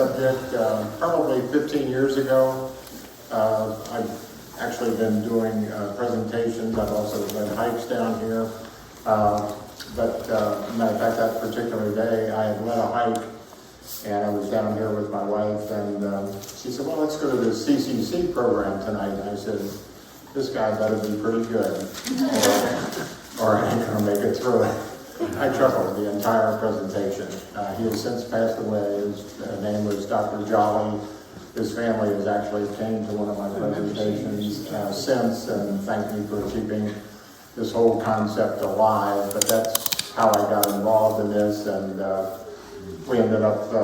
subject. Probably 15 years ago, I've actually been doing presentations. I've also done hikes down here. Matter of fact, that particular day, I had led a hike, and I was down here with my wife, and she said, well, let's go to the CCC program tonight. And I said, this guy better be pretty good, or I ain't gonna make it through it. I chuckled the entire presentation. He has since passed away. His name was Dr. Jolly. His family has actually came to one of my presentations since and thanked me for keeping this whole concept alive. But that's how I got involved in this, and we ended up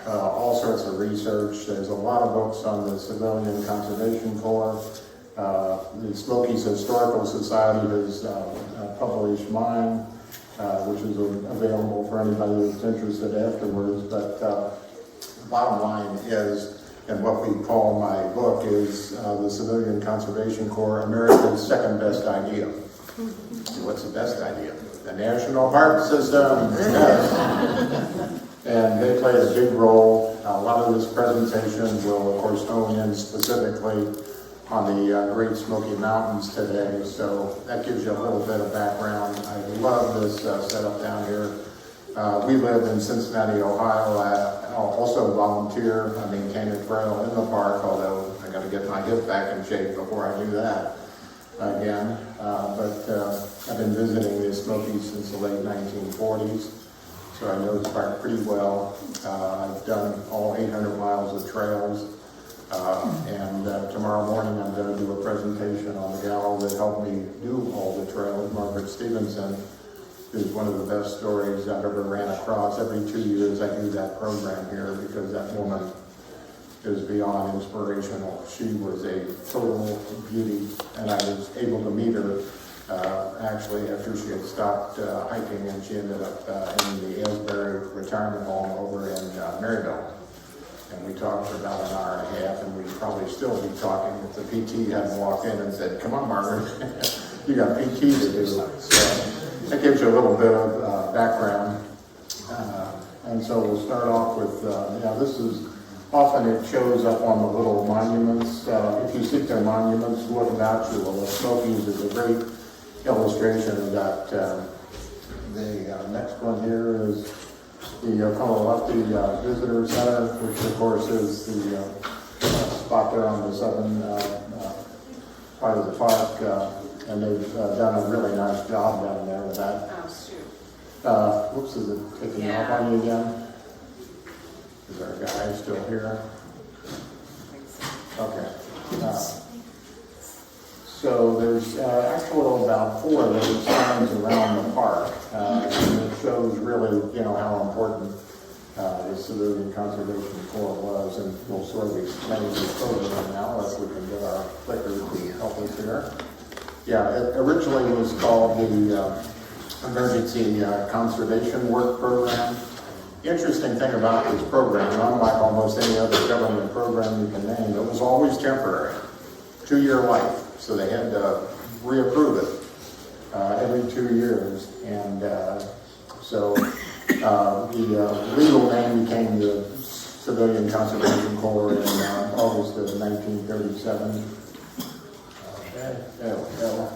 all sorts of research. There's a lot of books on the Civilian Conservation Corps. The Smokies Historical Society has published mine, which is available for anybody who's interested afterwards. But bottom line is, and what we call my book is the Civilian Conservation Corps, America's second best idea. What's the best idea? The National Park System. Yes. And they play a big role. A lot of this presentation will, of course, hone in specifically on the Great Smoky Mountains today. So that gives you a little bit of background. I love this setup down here. We live in Cincinnati, Ohio. I also volunteer. I maintain a trail in the park, although I got to get my hip back in shape before I do that again. I've been visiting the Smokies since the late 1940s, so I know the park pretty well. I've done all 800 miles of trails, and tomorrow morning I'm going to do a presentation on the gal that helped me do all the trails, Margaret Stevenson, who's one of the best stories I've ever ran across. Every 2 years I do that program here because that woman is beyond inspirational. She was a total beauty, and I was able to meet her actually after she had stopped hiking, and she ended up in the Asbury retirement home over in Maryville. And we talked for about an hour and a half, and we'd probably still be talking if the PT hadn't walked in and said, come on, Margaret, you got PT to do. So that gives you a little bit of background. And so we'll start off with, this is, often it shows up on the little monuments. If you seek their monuments, look about you. Well, the Smokies is a great illustration of that. The next one here is the Lefty Visitor Center, which of course is the spot there on the southern part of the park. And they've done a really nice job down there with that. Oh, shoot. Whoops, is it picking up on you again? Is our guy still here? Okay. So there's actually about 4 of those signs around the park. And it shows really, how important the Civilian Conservation Corps was. And we'll sort of explain this program now if we can get our clicker to help us here. Yeah, it originally was called the Emergency Conservation Work Program. Interesting thing about this program, unlike almost any other government program you can name, it was always temporary, 2-year life. So they had to reapprove it every 2 years. And so the legal name became the Civilian Conservation Corps in August of 1937. Okay, there we go.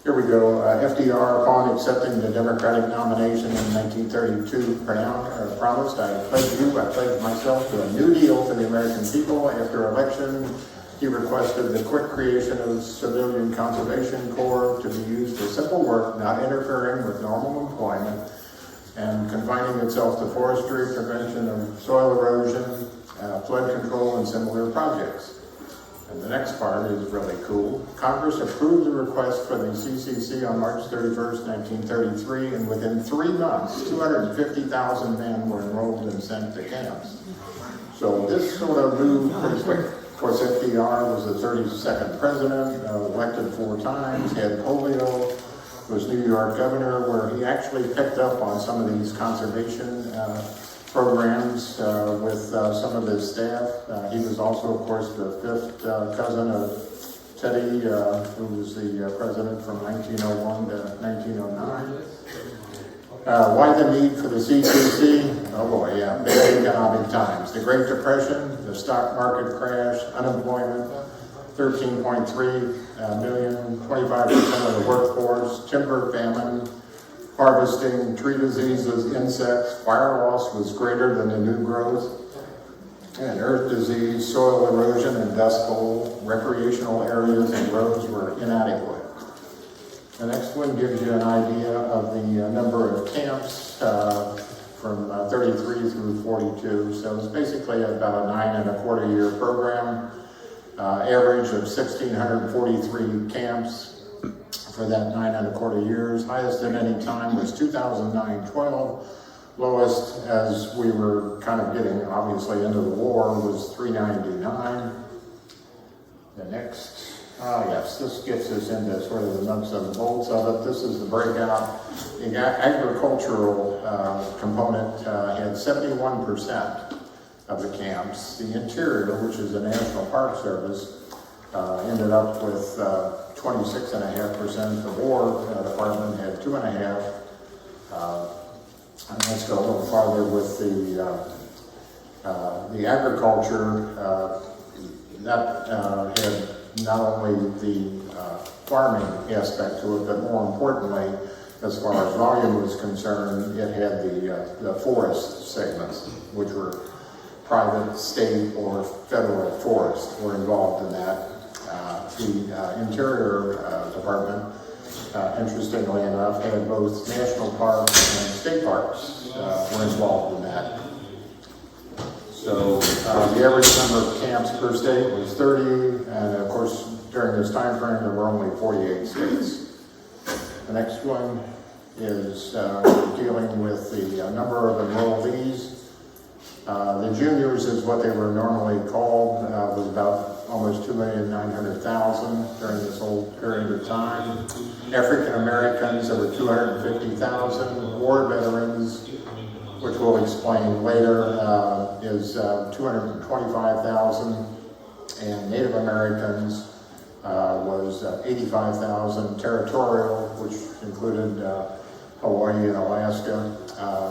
Here we go. FDR, upon accepting the Democratic nomination in 1932, promised, I pledge myself to a new deal for the American people. After election, he requested the quick creation of Civilian Conservation Corps to be used for simple work, not interfering with normal employment, and confining itself to forestry, prevention of soil erosion, flood control, and similar projects. And the next part is really cool. Congress approved the request for the CCC on March 31st, 1933, and within 3 months, 250,000 men were enrolled and sent to camps. So this sort of moved pretty quick. Of course, FDR was the 32nd president, elected 4 times, had polio, was New York governor, where he actually picked up on some of these conservation programs with some of his staff. He was also, of course, the 5th cousin of Teddy, who was the president from 1901 to 1909. Why the need for the CCC? Oh boy, yeah, big economic times. The Great Depression, the stock market crash, unemployment, 13.3 million, 25% of the workforce, timber famine, harvesting, tree diseases, insects, fire loss was greater than the new growth, and earth disease, soil erosion, and dust bowl, recreational areas and roads were inadequate. The next one gives you an idea of the number of camps from 33 through 42. So it's basically about a 9.25 year program, average of 1,643 camps for that 9.25 years. Highest at any time was 2009-12. Lowest, as we were kind of getting obviously into the war, was 399. The next. Yes, this gets us into sort of the nuts and bolts of it. This is the breakout. The agricultural component had 71% of the camps. The interior, which is the National Park Service, ended up with 26.5%. The War Department had 2.5%. And let's go a little farther with the agriculture. That had not only the farming aspect to it, but more importantly, as far as volume was concerned, it had the forest segments, which were private, state, or federal forests were involved in that. The Interior Department, interestingly enough, had both national parks and state parks were involved in that. So the average number of camps per state was 30, and of course, during this time frame, there were only 48 states. The next one is dealing with the number of enrollees. The juniors is what they were normally called, was about almost 2,900,000 during this whole period of time. African Americans, there were 250,000. War veterans, which we'll explain later, is 225,000, and Native Americans was 85,000. Territorial, which included Hawaii and Alaska,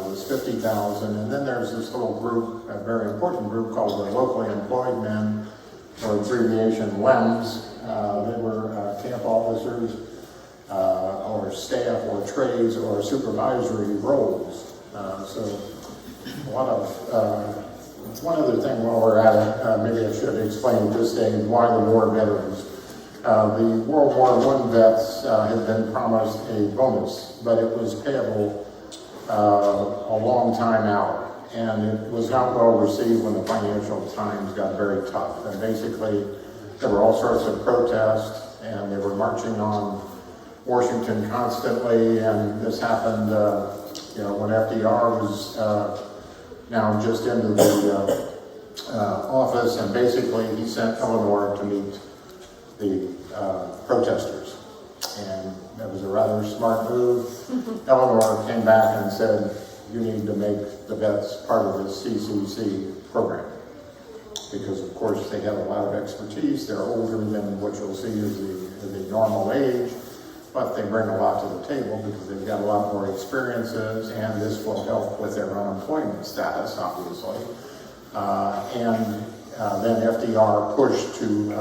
was 50,000. And then there's this little group, a very important group called the Locally Employed Men, or abbreviation LEMS. They were camp officers, or staff, or trades, or supervisory roles. So a lot of, one other thing while we're at it, maybe I should explain at this stage why the war veterans. The World War I vets had been promised a bonus, but it was payable a long time out. And it was not well received when the financial times got very tough. And basically, there were all sorts of protests, and they were marching on Washington constantly, and this happened when FDR was now just into the office, and basically he sent Eleanor to meet the protesters. And that was a rather smart move. Eleanor came back and said, you need to make the vets part of the CCC program. Because of course they have a lot of expertise, they're older than what you'll see as the normal age, but they bring a lot to the table because they've got a lot more experiences, and this will help with their unemployment status, obviously. Then FDR pushed to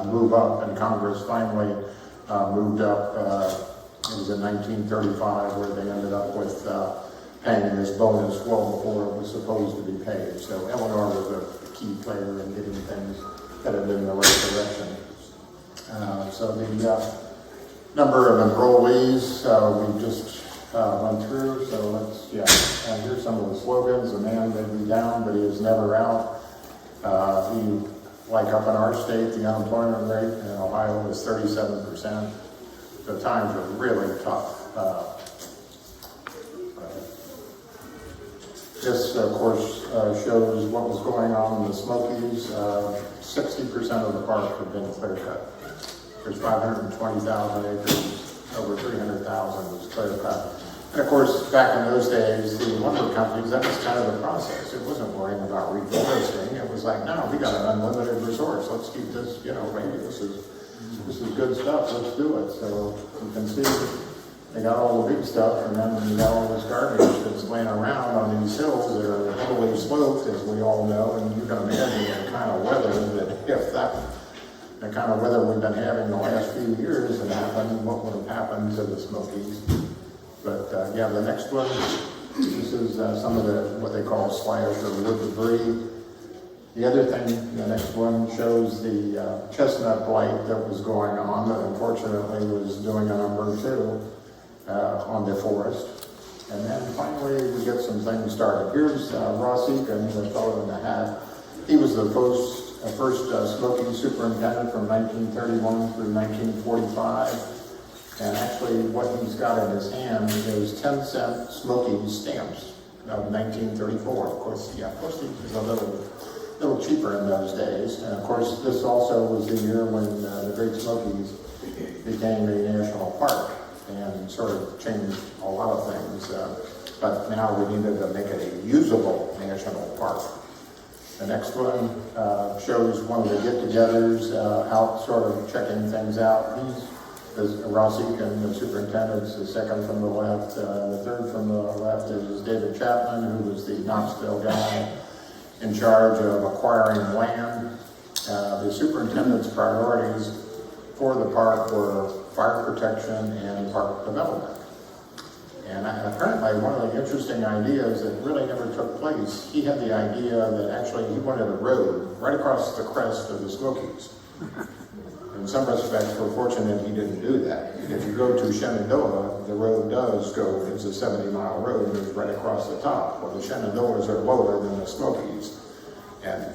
move up, and Congress finally moved up. It was in 1935 where they ended up with paying this bonus well before it was supposed to be paid. So Eleanor was a key player in getting things headed in the right direction. So the number of enrollees we just went through. So let's, and here's some of the slogans. The man may be down, but he is never out. Like up in our state, the unemployment rate in Ohio is 37%. The times are really tough. This, of course, shows what was going on in the Smokies. 60% of the park had been clear cut. There's 520,000 acres, over 300,000 was clear cut. And of course, back in those days, the lumber companies, that was kind of the process. It wasn't worrying about reforesting. It was like, no, we got an unlimited resource. Let's keep this, maybe this is good stuff. Let's do it. So you can see they got all the big stuff, and then you got all this garbage that's laying around on these hills that are heavily sloped, as we all know, and you can imagine the kind of weather that if the kind of weather we've been having the last few years had happened, what would have happened to the Smokies. But yeah, the next one, this is some of the, what they call slash or wood debris. The other thing, the next one shows the chestnut blight that was going on, that unfortunately was doing a number too on the forest. And then finally we get some things started. Here's Ross Eakin, the fellow in the hat. He was the first Smoky superintendent from 1931 through 1945. And actually what he's got in his hand is 10-cent Smoky stamps of 1934. Of course, yeah, postage is a little cheaper in those days. And of course, this also was the year when the Great Smokies became a national park and sort of changed a lot of things. But now we needed to make it a usable national park. The next one shows one of the get-togethers out sort of checking things out. He's Ross Eakin, the superintendent's the second from the left. The third from the left is David Chapman, who was the Knoxville guy in charge of acquiring land. The superintendent's priorities for the park were fire protection and park development. And apparently one of the interesting ideas that really never took place, he had the idea that actually he wanted a road right across the crest of the Smokies. In some respects, we're fortunate he didn't do that. If you go to Shenandoah, the road does go, it's a 70-mile road, and it's right across the top. Well, the Shenandoahs are lower than the Smokies. And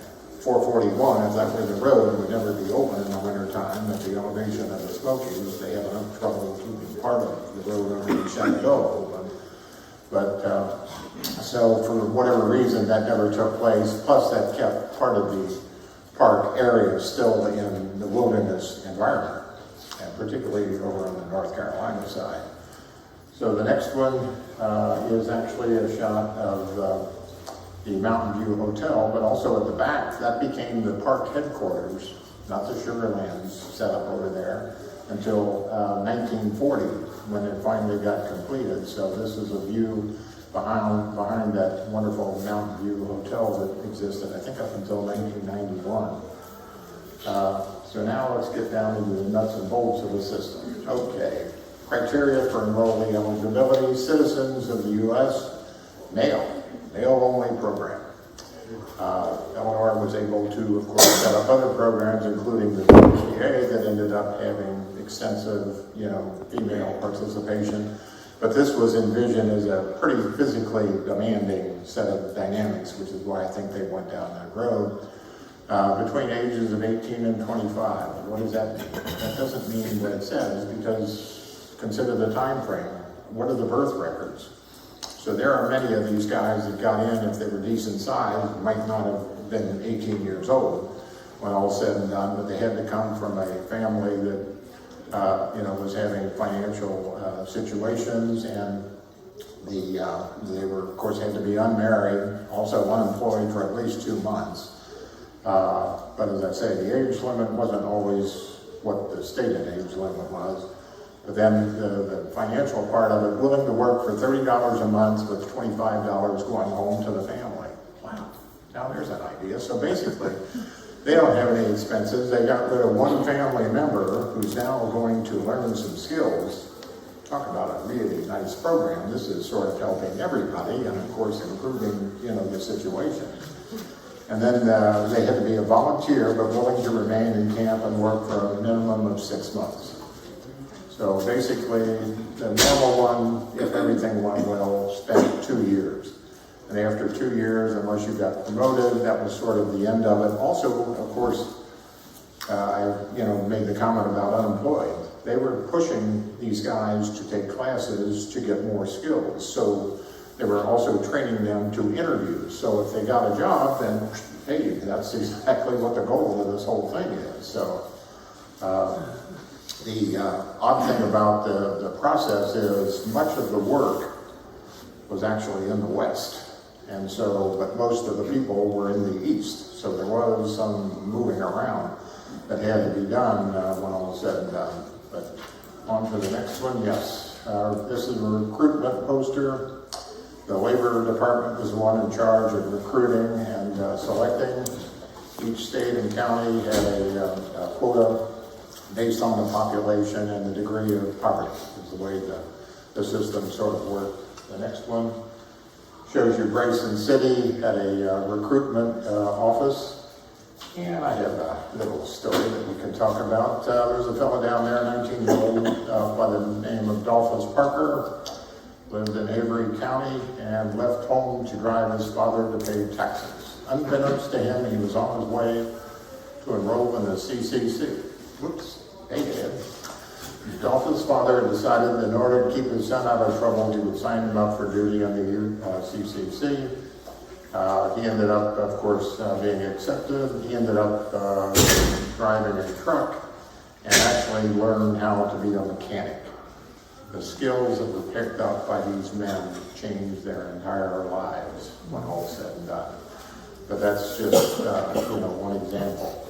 441, if that were the road, would never be open in the wintertime. At the elevation of the Smokies, they have enough trouble keeping part of the road over the Shenandoah open. But, so for whatever reason, that never took place. Plus, that kept part of the park area still in the wilderness environment, and particularly over on the North Carolina side. So the next one is actually a shot of the Mountain View Hotel, but also at the back, that became the park headquarters, not the Sugarlands set up over there, until 1940, when it finally got completed. So this is a view behind that wonderful Mountain View Hotel that existed, I think, up until 1991. So now let's get down into the nuts and bolts of the system. Okay, criteria for enrollee eligibility: citizens of the U.S., male-only program. Illinois was able to, of course, set up other programs, including the PCA, that ended up having extensive, female participation. But this was envisioned as a pretty physically demanding set of dynamics, which is why I think they went down that road. Between ages of 18 and 25. What does that mean? That doesn't mean what it says, because consider the time frame. What are the birth records? So there are many of these guys that got in, if they were decent size, might not have been 18 years old when all said and done, but they had to come from a family that was having financial situations, and they were, of course, had to be unmarried, also unemployed for at least 2 months. But as I say, the age limit wasn't always what the stated age limit was. But then the financial part of it, willing to work for $30 a month with $25 going home to the family. Wow, now there's an idea. So basically, they don't have any expenses. They got rid of one family member who's now going to learn some skills. Talk about a really nice program. This is sort of helping everybody and, of course, improving, the situation. And then they had to be a volunteer, but willing to remain in camp and work for a minimum of 6 months. So basically, the normal one, if everything went well, spent 2 years. And after 2 years, unless you got promoted, that was sort of the end of it. Also, of course, I made the comment about unemployed. They were pushing these guys to take classes to get more skills. So they were also training them to interview. So if they got a job, then hey, that's exactly what the goal of this whole thing is. So the odd thing about the process is much of the work was actually in the West. And so, but most of the people were in the East. So there was some moving around that had to be done when all was said and done. But on to the next one, yes. This is a recruitment poster. The Labor Department was the one in charge of recruiting and selecting. Each state and county had a quota based on the population and the degree of poverty, is the way the system sort of worked. The next one shows you Grayson City had a recruitment office. And I have a little story that we can talk about. There's a fellow down there, 19-year-old, by the name of Dolphus Parker, lived in Avery County and left home to drive his father to pay taxes. Unbeknownst to him, he was on his way to enroll in the CCC. Whoops, hey Dad. Dolphus' father decided in order to keep his son out of trouble, he would sign him up for duty on the CCC. He ended up, of course, being accepted. He ended up driving a truck and actually learned how to be a mechanic. The skills that were picked up by these men changed their entire lives when all said and done. But that's just, one example.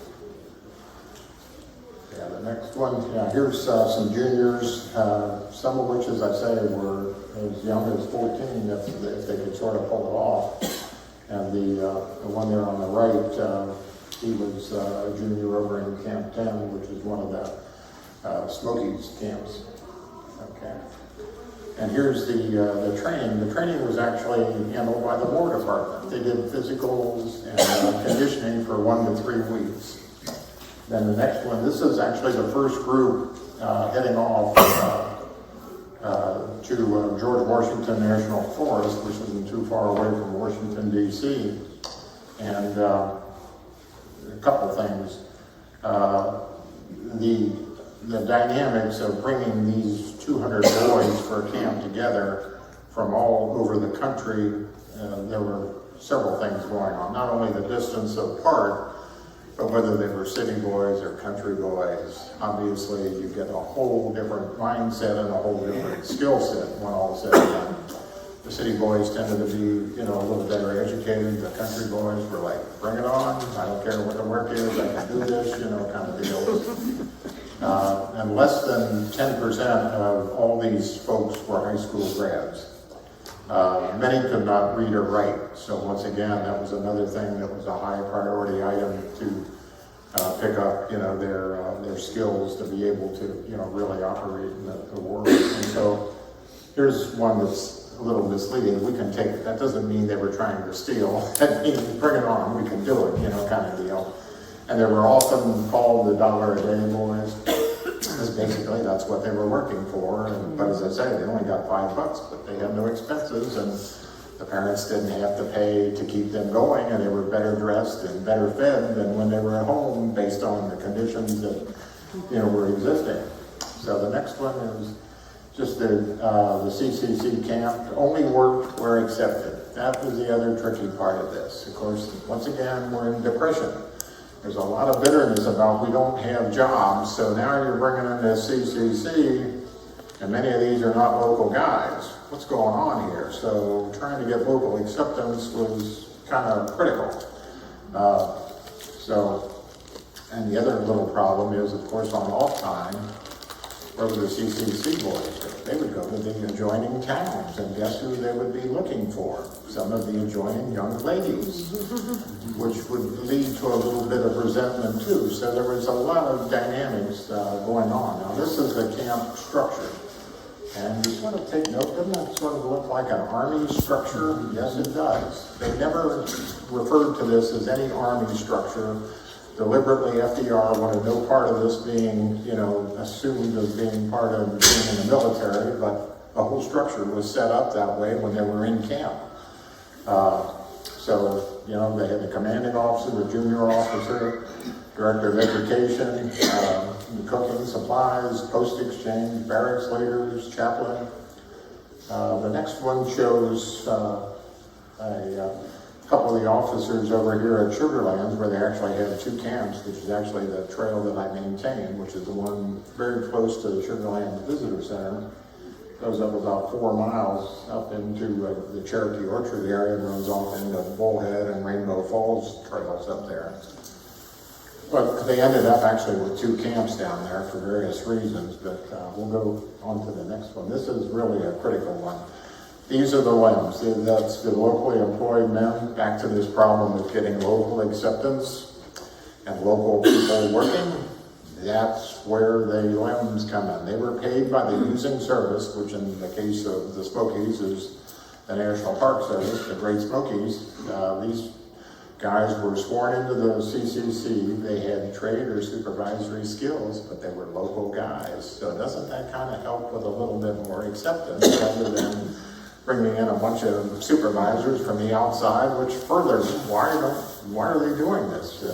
Yeah, the next one, here's some juniors, some of which, as I say, were as young as 14 if they could sort of pull it off. And the one there on the right, he was a junior over in Camp 10, which is one of the Smokies camps. Okay. And here's the training. The training was actually handled by the War Department. They did physicals and conditioning for 1 to 3 weeks. Then the next one, this is actually the first group heading off to George Washington National Forest, which isn't too far away from Washington, D.C. And a couple things. The dynamics of bringing these 200 boys for a camp together from all over the country, there were several things going on. Not only the distance apart, but whether they were city boys or country boys. Obviously, you get a whole different mindset and a whole different skill set when all is said and done. The city boys tended to be, a little better educated. The country boys were like, bring it on. I don't care what the work is. I can do this, kind of deal. And less than 10% of all these folks were high school grads. Many could not read or write, so once again, that was another thing that was a high priority item to pick up, their skills to be able to, really operate in the world. And so here's one that's a little misleading. We can take it. That doesn't mean they were trying to steal. That means bring it on, we can do it, kind of deal. And they were often called the $1 a day boys. Because basically that's what they were working for. But as I say, they only got $5, but they had no expenses, and the parents didn't have to pay to keep them going, and they were better dressed and better fed than when they were at home based on the conditions that were existing. So the next one is just the CCC camp. Only worked where accepted. That was the other tricky part of this. Of course, once again, we're in depression. There's a lot of bitterness about we don't have jobs, so now you're bringing in this CCC, and many of these are not local guys. What's going on here? So trying to get local acceptance was kind of critical. And the other little problem is, of course, on off time, where were the CCC boys? They would go to the adjoining towns, and guess who they would be looking for? Some of the adjoining young ladies, which would lead to a little bit of resentment too. So there was a lot of dynamics going on. Now this is the camp structure. And you sort of take note, doesn't that sort of look like an army structure? Yes, it does. They never referred to this as any army structure. Deliberately, FDR wanted no part of this being, assumed as being part of being in the military, but the whole structure was set up that way when they were in camp. They had the commanding officer, the junior officer, director of education, cooking, supplies, post exchange, barracks leaders, chaplain. The next one shows a couple of the officers over here at Sugarlands, where they actually had 2 camps, which is actually the trail that I maintain, which is the one very close to the Sugarlands Visitor Center. Goes up about 4 miles up into the Cherokee Orchard area and runs off into Bullhead and Rainbow Falls trails up there. But they ended up actually with 2 camps down there for various reasons, but we'll go on to the next one. This is really a critical one. These are the limbs. That's the locally employed men. Back to this problem of getting local acceptance and local people working. That's where the limbs come in. They were paid by the using service, which in the case of the Smokies is the National Park Service, the Great Smokies. These guys were sworn into the CCC. They had trade or supervisory skills, but they were local guys. So doesn't that kind of help with a little bit more acceptance rather than bringing in a bunch of supervisors from the outside, which further, why are they doing this?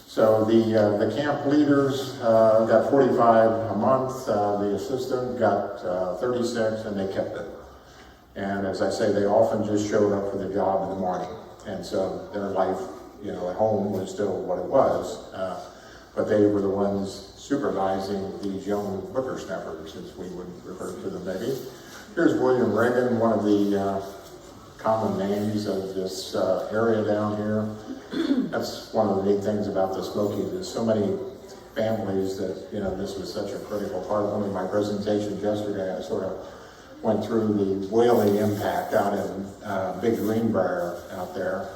So the camp leaders got 45 a month, the assistant got 36, and they kept it. And as I say, they often just showed up for the job in the morning. And so their life, you know, at home was still what it was. But they were the ones supervising these young whippersnappers, as we would refer to them maybe. Here's William Reagan, one of the common names of this area down here. That's one of the neat things about the Smokies. There's so many families that, you know, this was such a critical part. One of my presentations yesterday, I sort of went through the whaling impact out in Big Greenbrier out there,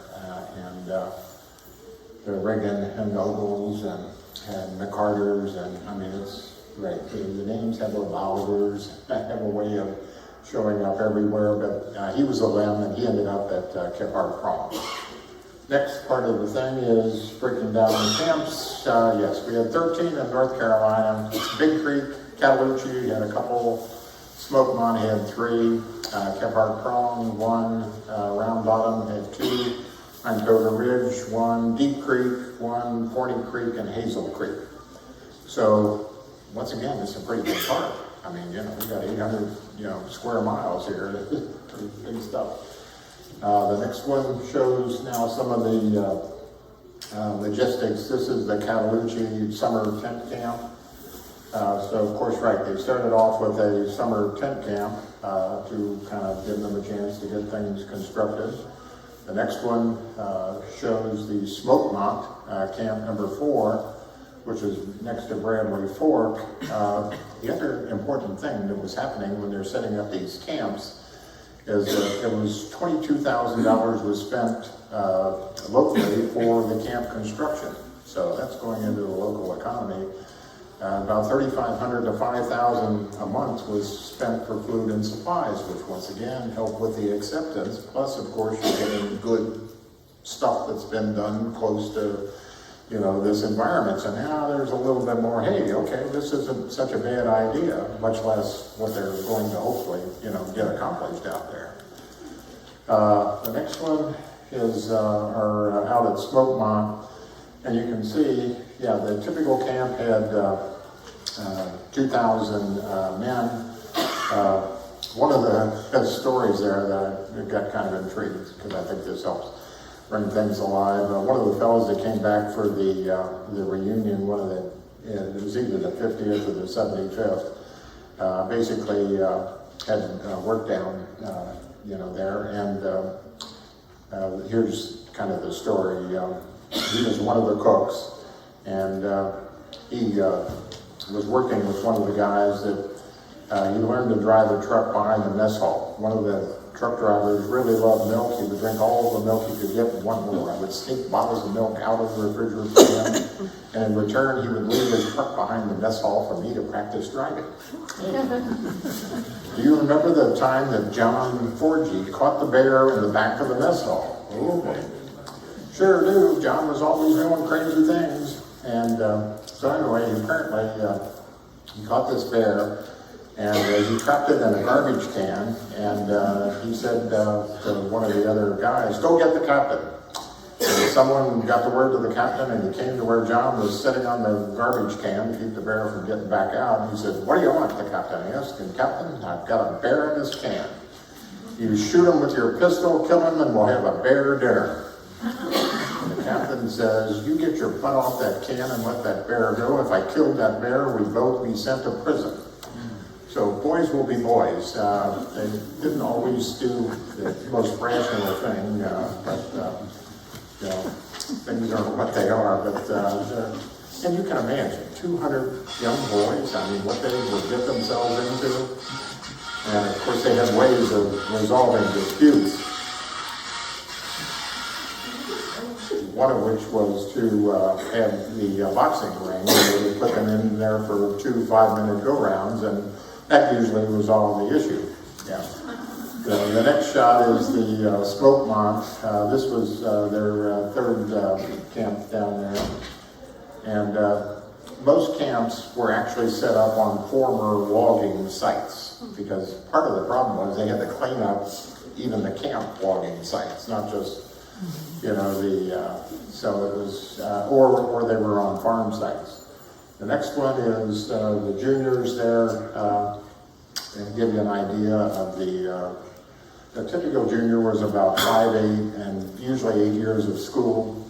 and the Reagan and Nobles and McCarters, and I mean, it's great. The names have little Olivers, have a way of showing up everywhere, but he was a limb, and he ended up at Kephart Prom. Next part of the thing is breaking down the camps. Yes, we had 13 in North Carolina. Big Creek, Cataloochee had a couple. Smokemont had 3. Kephart Prom 1. Round Bottom had 2. Untota Ridge 1. Deep Creek 1. Forney Creek and Hazel Creek. So once again, it's a pretty big park. I mean, you know, we got 800, you know, square miles here. Pretty big stuff. The next one shows now some of the logistics. This is the Cataloochee summer tent camp. So of course, right, they started off with a summer tent camp to kind of give them a chance to get things constructed. The next one shows the Smokemont camp number 4, which is next to Bradley Fork. The other important thing that was happening when they're setting up these camps is that it was $22,000 was spent locally for the camp construction. So that's going into the local economy. About $3,500 to $5,000 a month was spent for food and supplies, which once again helped with the acceptance. Plus, of course, you're getting good stuff that's been done close to, you know, this environment. So now there's a little bit more, hey, okay, this isn't such a bad idea, much less what they're going to hopefully, you know, get accomplished out there. The next one is our out at Smokemont, and you can see, yeah, the typical camp had 2,000 men. One of the stories there that I got kind of intrigued, because I think this helps bring things alive. One of the fellows that came back for the reunion, it was either the 50th or the 75th, basically had worked down, you know, there, and here's kind of the story. He was one of the cooks, and he was working with one of the guys that he learned to drive a truck behind the mess hall. One of the truck drivers really loved milk. He would drink all the milk he could get and one more. I would sneak bottles of milk out of the refrigerator for him, and in return he would leave his truck behind the mess hall for me to practice driving. Do you remember the time that John Forgy caught the bear in the back of the mess hall? Oh boy. Sure do. John was always doing crazy things. And so anyway, apparently he caught this bear, and he trapped it in a garbage can, and he said to one of the other guys, go get the captain. And someone got the word to the captain, and he came to where John was sitting on the garbage can to keep the bear from getting back out. And he said, what do you want? The captain asked. And Captain, I've got a bear in this can. You shoot him with your pistol, kill him, and we'll have a bear dinner. The captain says, you get your butt off that can and let that bear go. If I killed that bear, we'd both be sent to prison. So boys will be boys. They didn't always do the most rational thing, but you know, things aren't what they are, but, and you can imagine, 200 young boys, I mean, what they would get themselves into. And of course, they have ways of resolving disputes. One of which was to have the boxing ring, and they would put them in there for 2 5-minute go-rounds, and that usually resolved the issue. Yeah. The next shot is the smoke month. This was their third camp down there. And most camps were actually set up on former logging sites, because part of the problem was they had to clean up even the camp logging sites, not just, you know, so it was, or they were on farm sites. The next one is the juniors there, and give you an idea of the typical junior was about 5'8", and usually 8 years of school.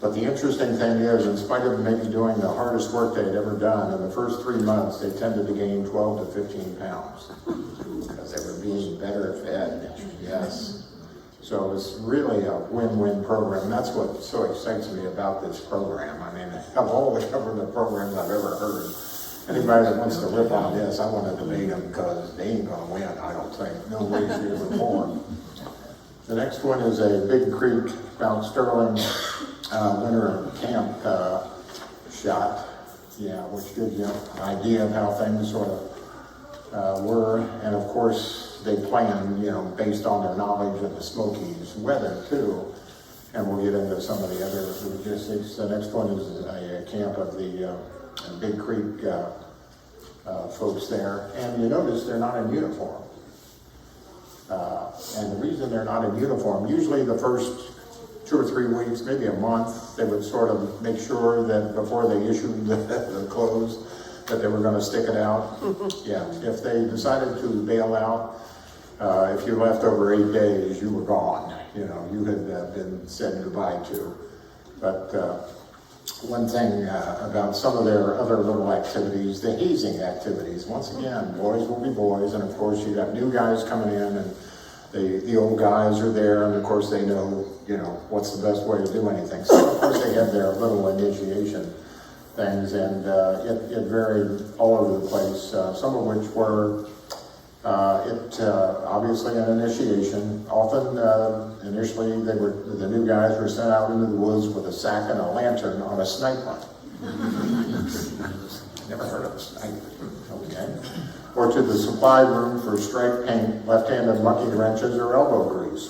But the interesting thing is, in spite of maybe doing the hardest work they'd ever done, in the first 3 months, they tended to gain 12 to 15 pounds because they were being better fed. Yes. So it was really a win-win program. That's what so excites me about this program. I mean, of all the government programs I've ever heard, anybody that wants to rip on this, I want to debate them because they ain't going to win, I don't think. No way, shape, or form. The next one is a Big Creek, Mount Sterling winter camp shot, yeah, which gives you an idea of how things sort of were. And of course, they plan, you know, based on their knowledge of the Smokies weather too. And we'll get into some of the other logistics. The next one is a camp of the Big Creek folks there. And you notice they're not in uniform. And the reason they're not in uniform, usually the first 2 or 3 weeks, maybe a month, they would sort of make sure that before they issued the clothes, that they were going to stick it out. Yeah, if they decided to bail out, if you left over 8 days, you were gone. You know, you had been said goodbye to. But one thing about some of their other little activities, the hazing activities, once again, boys will be boys, and of course you got new guys coming in, and the old guys are there, and of course they know, you know, what's the best way to do anything. So of course they have their little initiation things, and it varied all over the place, some of which were obviously an initiation. Often, initially, the new guys were sent out into the woods with a sack and a lantern on a snipe hunt. Never heard of a snipe. Okay. Or to the supply room for striped paint, left-handed monkey wrenches, or elbow grease.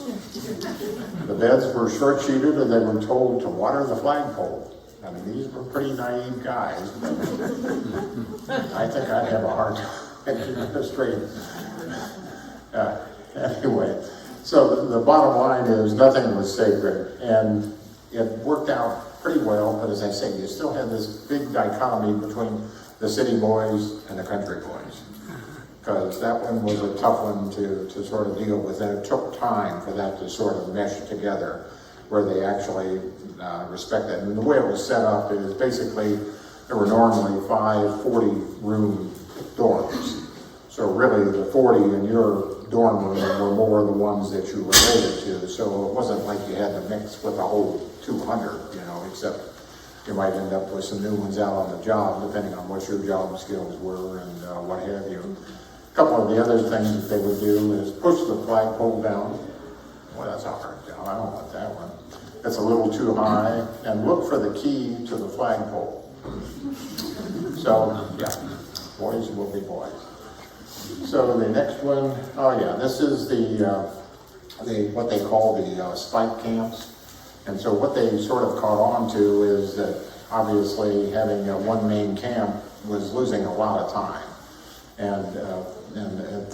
The beds were short-sheeted, and they were told to water the flagpole. I mean, these were pretty naive guys, but I think I'd have a hard time keeping it straight. Anyway, so the bottom line is nothing was sacred, and it worked out pretty well, but as I say, you still had this big dichotomy between the city boys and the country boys, because that one was a tough one to sort of deal with, and it took time for that to sort of mesh together, where they actually respect that. And the way it was set up is basically there were normally 5 40-room dorms. So really the 40 in your dorm room were more the ones that you related to. So it wasn't like you had to mix with a whole 200, you know, except you might end up with some new ones out on the job, depending on what your job skills were and what have you. A couple of the other things that they would do is push the flagpole down. Well, that's a hard job. I don't want that one. It's a little too high. And look for the key to the flagpole. So, yeah, boys will be boys. So the next one, oh yeah, this is what they call the spike camps. And so what they sort of caught on to is that obviously having one main camp was losing a lot of time. And at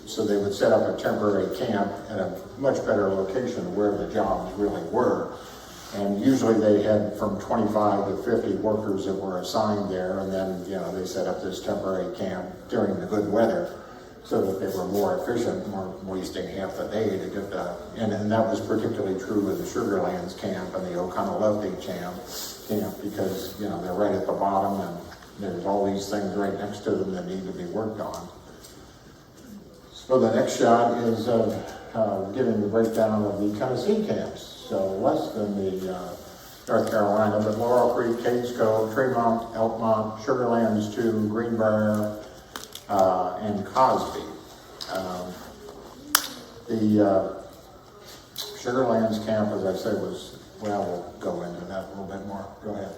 so they would set up a temporary camp at a much better location where the jobs really were. And usually they had from 25 to 50 workers that were assigned there, and then, you know, they set up this temporary camp during the good weather so that they were more efficient, more wasting half the day to get the, and that was particularly true with the Sugarlands camp and the Oconaluftee camp, because, you know, they're right at the bottom and there's all these things right next to them that need to be worked on. So the next shot is giving the breakdown of the Tennessee camps. so less than the North Carolina, but Laurel Creek, Cades Cove, Tremont, Elkmont, Sugarlands 2, Greenbrier, and Cosby. The Sugarlands camp, as I said, was, well, we'll go into that a little bit more. Go ahead.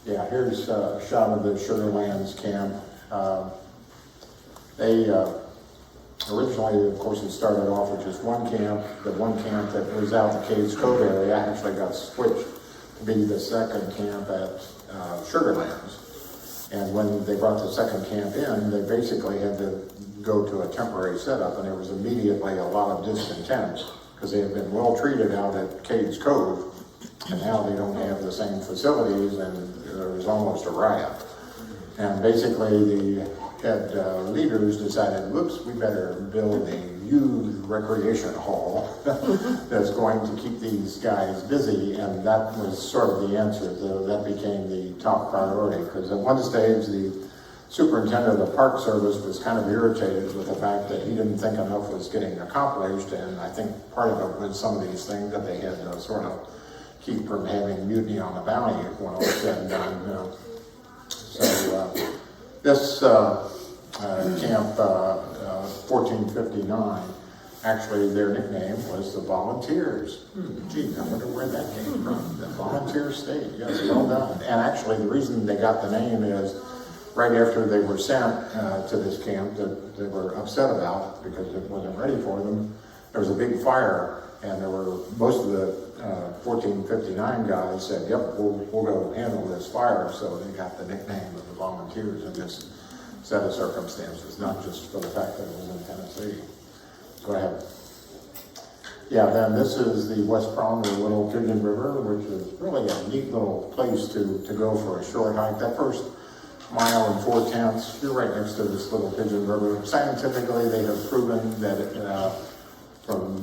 Yeah, here's a shot of the Sugarlands camp. They originally, of course, it started off with just one camp. The one camp that was out in the Cades Cove area actually got switched to be the second camp at Sugarlands. And when they brought the second camp in, they basically had to go to a temporary setup, and there was immediately a lot of discontent because they had been well treated out at Cades Cove, and now they don't have the same facilities, and there was almost a riot. And basically the head leaders decided, whoops, we better build a youth recreation hall that's going to keep these guys busy, and that was sort of the answer. That became the top priority, because at one stage the superintendent of the Park Service was kind of irritated with the fact that he didn't think enough was getting accomplished, and I think part of it was some of these things that they had to sort of keep from having mutiny on the bounty when all was said and done. You know. So this camp 1459, actually their nickname was the Volunteers. Gee, I wonder where that came from. The Volunteer State, yes, well done. And actually the reason they got the name is right after they were sent to this camp that they were upset about because it wasn't ready for them, there was a big fire, and there were most of the 1459 guys said, yep, we'll go handle this fire, so they got the nickname of the Volunteers in this set of circumstances, not just for the fact that it was in Tennessee. Go ahead. Yeah, then this is the West Prong of the Little Pigeon River, which is really a neat little place to go for a short hike. That first mile and 4/10, you're right next to this Little Pigeon River. Scientifically, they have proven that from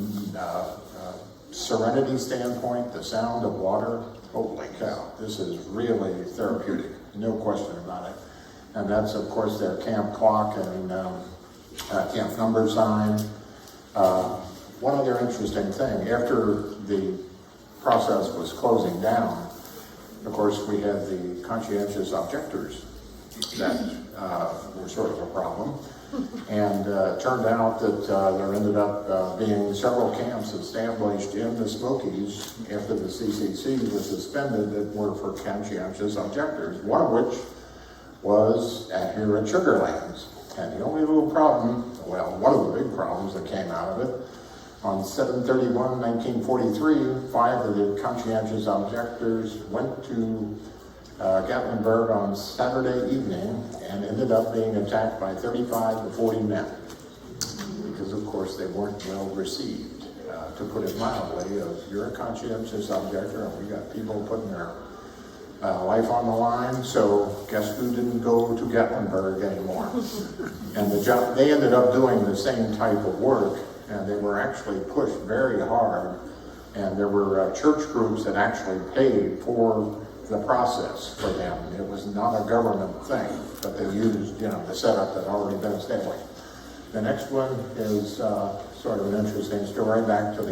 serenity standpoint, the sound of water, holy cow, this is really therapeutic, no question about it. And that's, of course, their camp clock and camp number sign. One other interesting thing, after the process was closing down, of course, we had the conscientious objectors that were sort of a problem. And it turned out that there ended up being several camps established in the Smokies after the CCC was suspended that were for conscientious objectors, one of which was here at Sugarlands. And the only little problem, well, one of the big problems that came out of it, on 7/31/1943, 5 of the conscientious objectors went to Gatlinburg on Saturday evening and ended up being attacked by 35 to 40 men because, of course, they weren't well received. To put it mildly, you're a conscientious objector and we got people putting their life on the line, so guess who didn't go to Gatlinburg anymore? And they ended up doing the same type of work, and they were actually pushed very hard, and there were church groups that actually paid for the process for them. It was not a government thing, but they used, the setup that had already been established. The next one is sort of an interesting story back to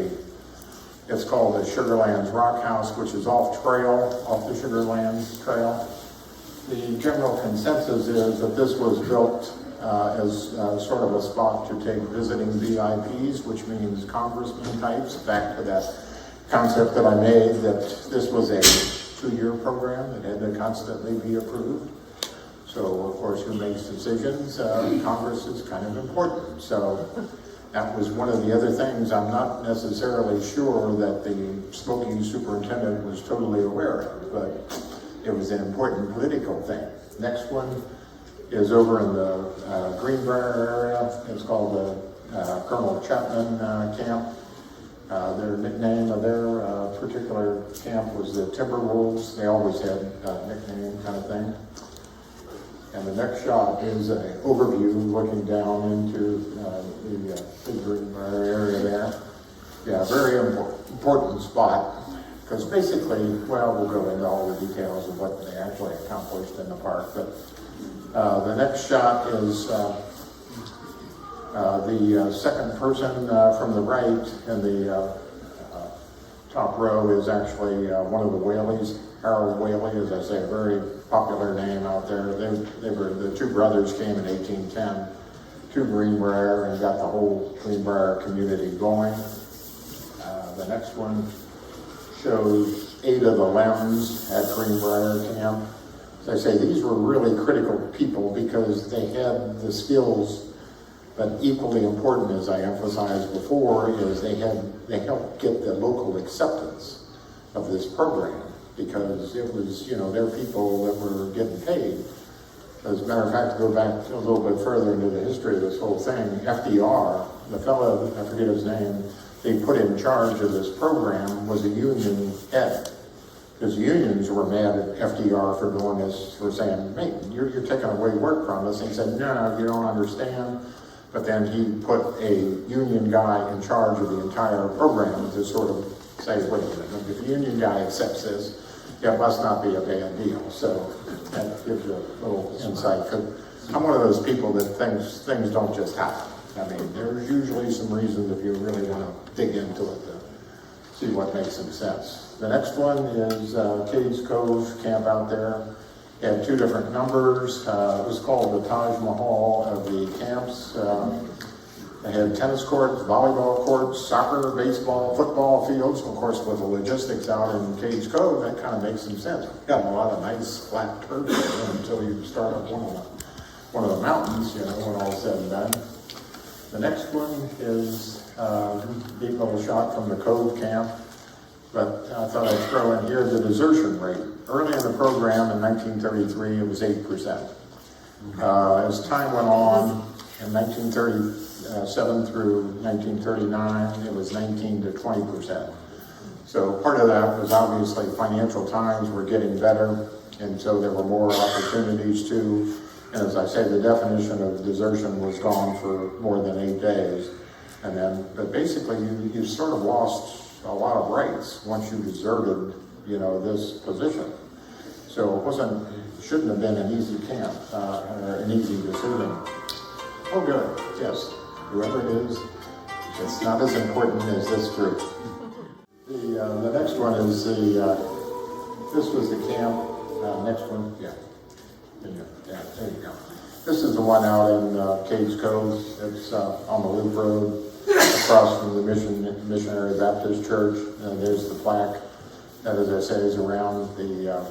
it's called the Sugarlands Rock House, which is off the Sugarlands Trail. The general consensus is that this was built as sort of a spot to take visiting VIPs, which means congressman types, back to that concept that I made, that this was a 2-year program that had to constantly be approved. So, of course, who makes decisions? Congress is kind of important. So that was one of the other things I'm not necessarily sure that the Smokies superintendent was totally aware of, but it was an important political thing. Next one is over in the Greenbrier area. It's called the Colonel Chapman Camp. Their nickname of their particular camp was the Timberwolves. They always had a nickname kind of thing. And the next shot is an overview looking down into the Greenbrier area there. Yeah, very important spot, because basically, well, we'll go into all the details of what they actually accomplished in the park, but the next shot is the second person from the right in the top row is actually one of the Whaleys, Harold Whaley, as I say, a very popular name out there. They were the two brothers came in 1810 to Greenbrier and got the whole Greenbrier community going. The next one shows 8 of the Lems at Greenbrier Camp. As I say, these were really critical people because they had the skills, but equally important, as I emphasized before, is they helped get the local acceptance of this program because it was, they're people that were getting paid. As a matter of fact, to go back a little bit further into the history of this whole thing, FDR, the fellow, I forget his name, they put in charge of this program was a union head. Because unions were mad at FDR for doing this, for saying, hey, you're taking away work from us. And he said, no, you don't understand. But then he put a union guy in charge of the entire program to sort of say, wait a minute, if the union guy accepts this, it must not be a bad deal. So that gives you a little insight. Because I'm one of those people that things don't just happen. I mean, there's usually some reasons if you really want to dig into it to see what makes some sense. The next one is Cades Cove camp out there. It had 2 different numbers. It was called the Taj Mahal of the camps. They had tennis courts, volleyball courts, soccer, baseball, football fields. Of course, with the logistics out in Cades Cove, that kind of makes some sense. We've got a lot of nice flat turf there until you start up one of the mountains, when all's said and done. The next one is a neat little shot from the Cove camp, but I thought I'd throw in here the desertion rate. Early in the program in 1933, it was 8%. As time went on, in 1937 through 1939, it was 19 to 20%. So part of that was obviously financial times were getting better, and so there were more opportunities too. And as I say, the definition of desertion was gone for more than 8 days. And then, but basically you sort of lost a lot of rights once you deserted, this position. So it shouldn't have been an easy camp, or an easy decision. Oh good, yes, whoever it is, it's not as important as this group. The next one is this was the camp, next one, yeah, there you go. This is the one out in Cades Cove. It's on the Loop Road, across from the Missionary Baptist Church. There's the plaque that, as I say, is around the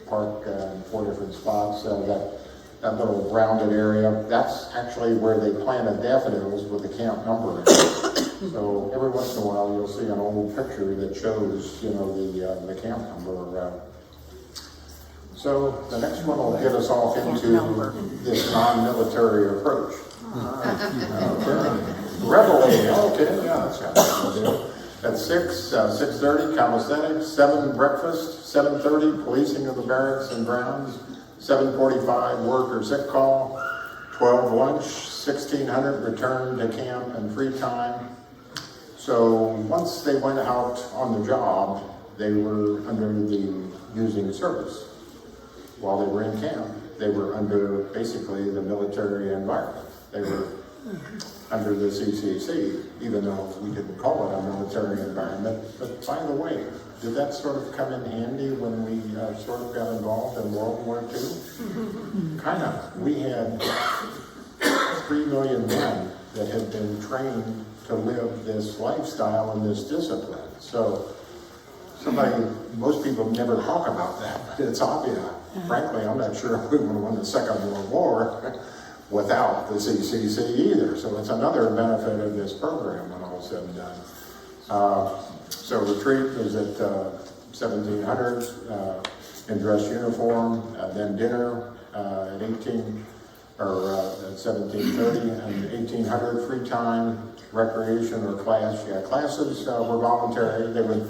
park in 4 different spots. That little rounded area, that's actually where they planted daffodils with the camp number in it. So every once in a while you'll see an old picture that shows, the camp number. So the next one will get us off into this non-military approach. Okay. Reveille, okay, yeah, that's got nothing to do. At 6:30, calisthenics, 7 breakfast, 7:30, policing of the barracks and grounds, 7:45, work or sick call, 12 lunch, 1600 return to camp and free time. So once they went out on the job, they were under the using service. While they were in camp, they were under basically the military environment. They were under the CCC, even though we didn't call it a military environment. But by the way, did that sort of come in handy when we sort of got involved in World War II? Kind of. We had 3 million men that had been trained to live this lifestyle and this discipline. So most people never talk about that, but it's obvious. Frankly, I'm not sure if we would have won the Second World War without the CCC either. So it's another benefit of this program when all is said and done. So retreat was at 1700 in dress uniform, then dinner at 1730 and 1800 free time, recreation or class. Yeah, classes were voluntary. They would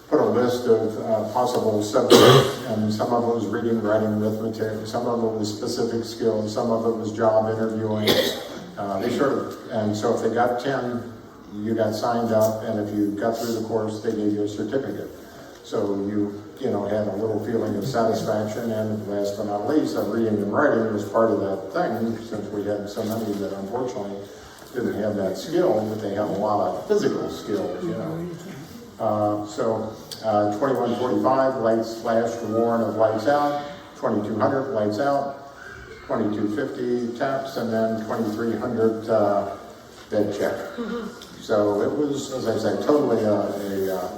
put a list of possible subjects, and some of it was reading, writing, arithmetic, some of it was specific skills, some of it was job interviewing. And so if they got 10, you got signed up, and if you got through the course, they gave you a certificate. So you had a little feeling of satisfaction, and last but not least, reading and writing was part of that thing, since we had so many that unfortunately didn't have that skill, but they had a lot of physical skills, 2145, lights flash for warrant of lights out, 2200, lights out, 2250, taps, and then 2300, bed check. So it was, as I said, totally a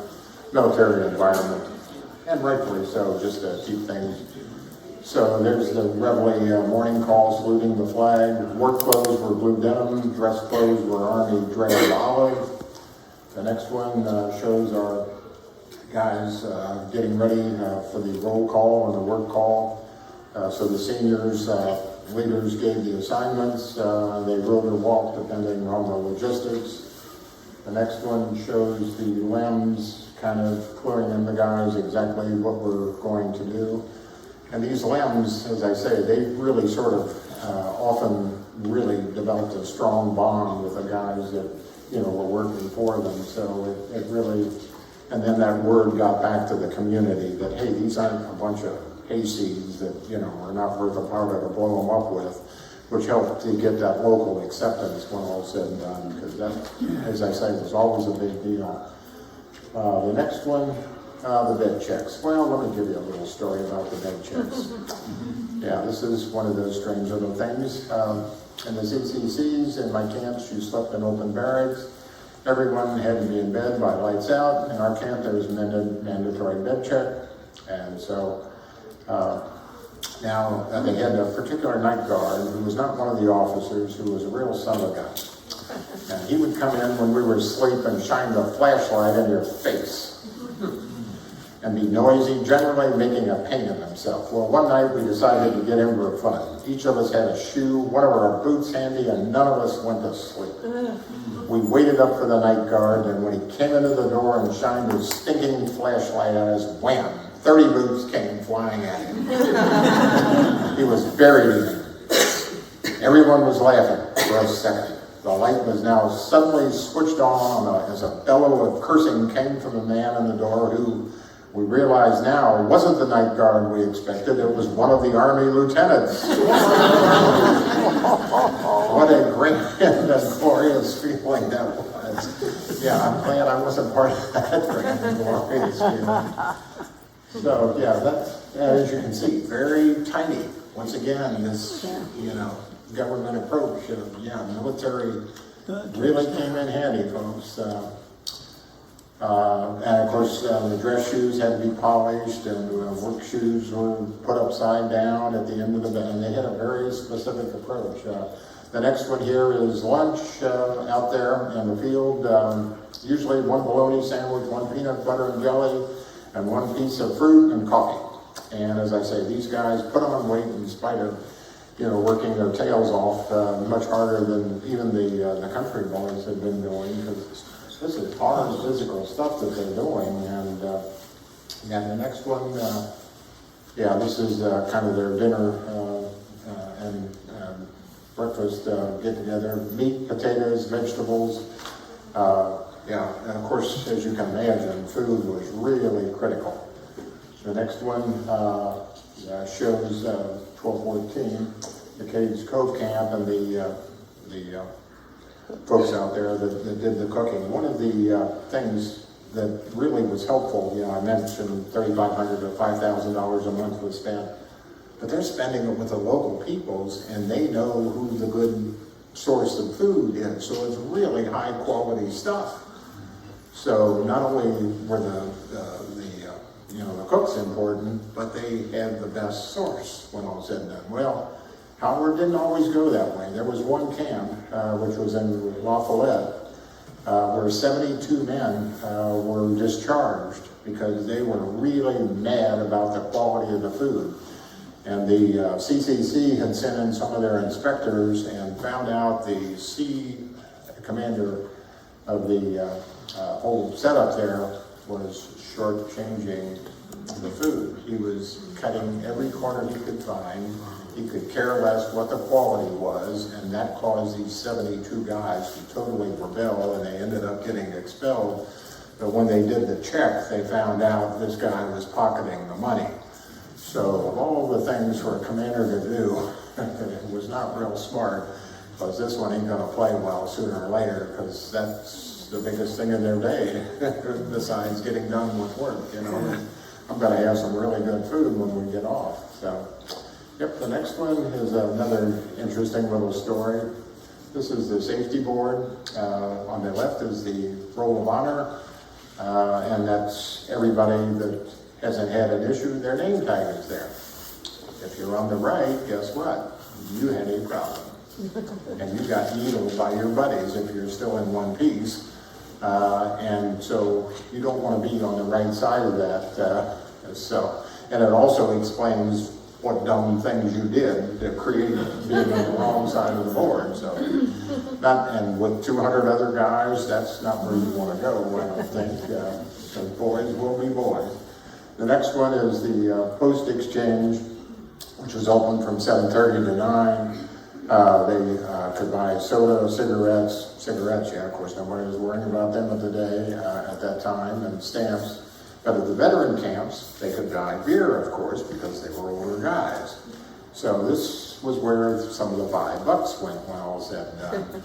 military environment, and rightfully so, just to keep things. So there's the Reveille morning call saluting the flag. Work clothes were blue denim, dress clothes were army drab olive. The next one shows our guys getting ready for the roll call and the work call. So the seniors, leaders gave the assignments. They rode or walked depending on the logistics. The next one shows the limbs, kind of cluing in the guys exactly what we're going to do. And these limbs, as I say, they really sort of often really developed a strong bond with the guys that, were working for them. So it really, and then that word got back to the community that, hey, these aren't a bunch of hayseeds that, are not worth a powder to blow them up with, which helped to get that local acceptance when all said and done, because that, as I say, was always a big deal. The next one, the bed checks. Well, let me give you a little story about the bed checks. Yeah, this is one of those strange little things. In the CCCs, in my camps, you slept in open barracks. Everyone had to be in bed by lights out. In our camp, there was a mandatory bed check. And so now they had a particular night guard who was not one of the officers, who was a real son of a gun. And he would come in when we were asleep and shine the flashlight in your face and be noisy, generally making a pain of himself. Well, one night we decided to get him for fun. Each of us had a shoe, one of our boots handy, and none of us went to sleep. We waited up for the night guard, and when he came into the door and shined his stinking flashlight at us, wham, 30 boots came flying at him. He was buried in it. Everyone was laughing for a second. The light was now suddenly switched on as a bellow of cursing came from the man in the door, who we realize now wasn't the night guard we expected. It was one of the Army lieutenants. What a grand and glorious feeling that was. Yeah, I'm glad I wasn't part of that grand and glorious feeling. So, yeah, that's, as you can see, very tiny. Once again, this, government approach of, military really came in handy, folks. And of course, the dress shoes had to be polished, and work shoes were put upside down at the end of the bed, and they had a very specific approach. The next one here is lunch out there in the field. Usually one bologna sandwich, one peanut butter and jelly, and one piece of fruit and coffee. And as I say, these guys put on weight in spite of, working their tails off much harder than even the country boys had been doing, because this is hard physical stuff that they're doing. And the next one, this is kind of their dinner and breakfast get-together. Meat, potatoes, vegetables. And of course, as you can imagine, food was really critical. The next one shows 1214, the Cades Cove Camp, and the folks out there that did the cooking. One of the things that really was helpful, I mentioned $3,500 to $5,000 a month was spent, but they're spending it with the local peoples, and they know who the good source of food is, so it's really high quality stuff. So not only were the cooks important, but they had the best source when all said and done. Well, Howard didn't always go that way. There was one camp, which was in La Follette, where 72 men were discharged because they were really mad about the quality of the food. And the CCC had sent in some of their inspectors and found out the commander of the whole setup there was shortchanging the food. He was cutting every corner he could find. He could care less what the quality was, and that caused these 72 guys to totally rebel, and they ended up getting expelled. But when they did the check, they found out this guy was pocketing the money. So of all the things for a commander to do, it was not real smart, because this one ain't gonna play well sooner or later, because that's the biggest thing in their day, besides getting done with work, you know. I'm gonna have some really good food when we get off, so. Yep, the next one is another interesting little story. This is the safety board. On the left is the roll of honor, and that's everybody that hasn't had an issue, their name tag is there. If you're on the right, guess what? You had a problem. And you got needled by your buddies if you're still in one piece. And so you don't want to be on the right side of that. And it also explains what dumb things you did to create being on the wrong side of the board. So, and with 200 other guys, that's not where you want to go, I don't think. Because boys will be boys. The next one is the post exchange, which was open from 7:30 to 9. They could buy soda, cigarettes, yeah, of course, nobody was worrying about them at the day at that time, and stamps. But at the veteran camps, they could buy beer, of course, because they were older guys. So this was where some of the $5 went when all said and done.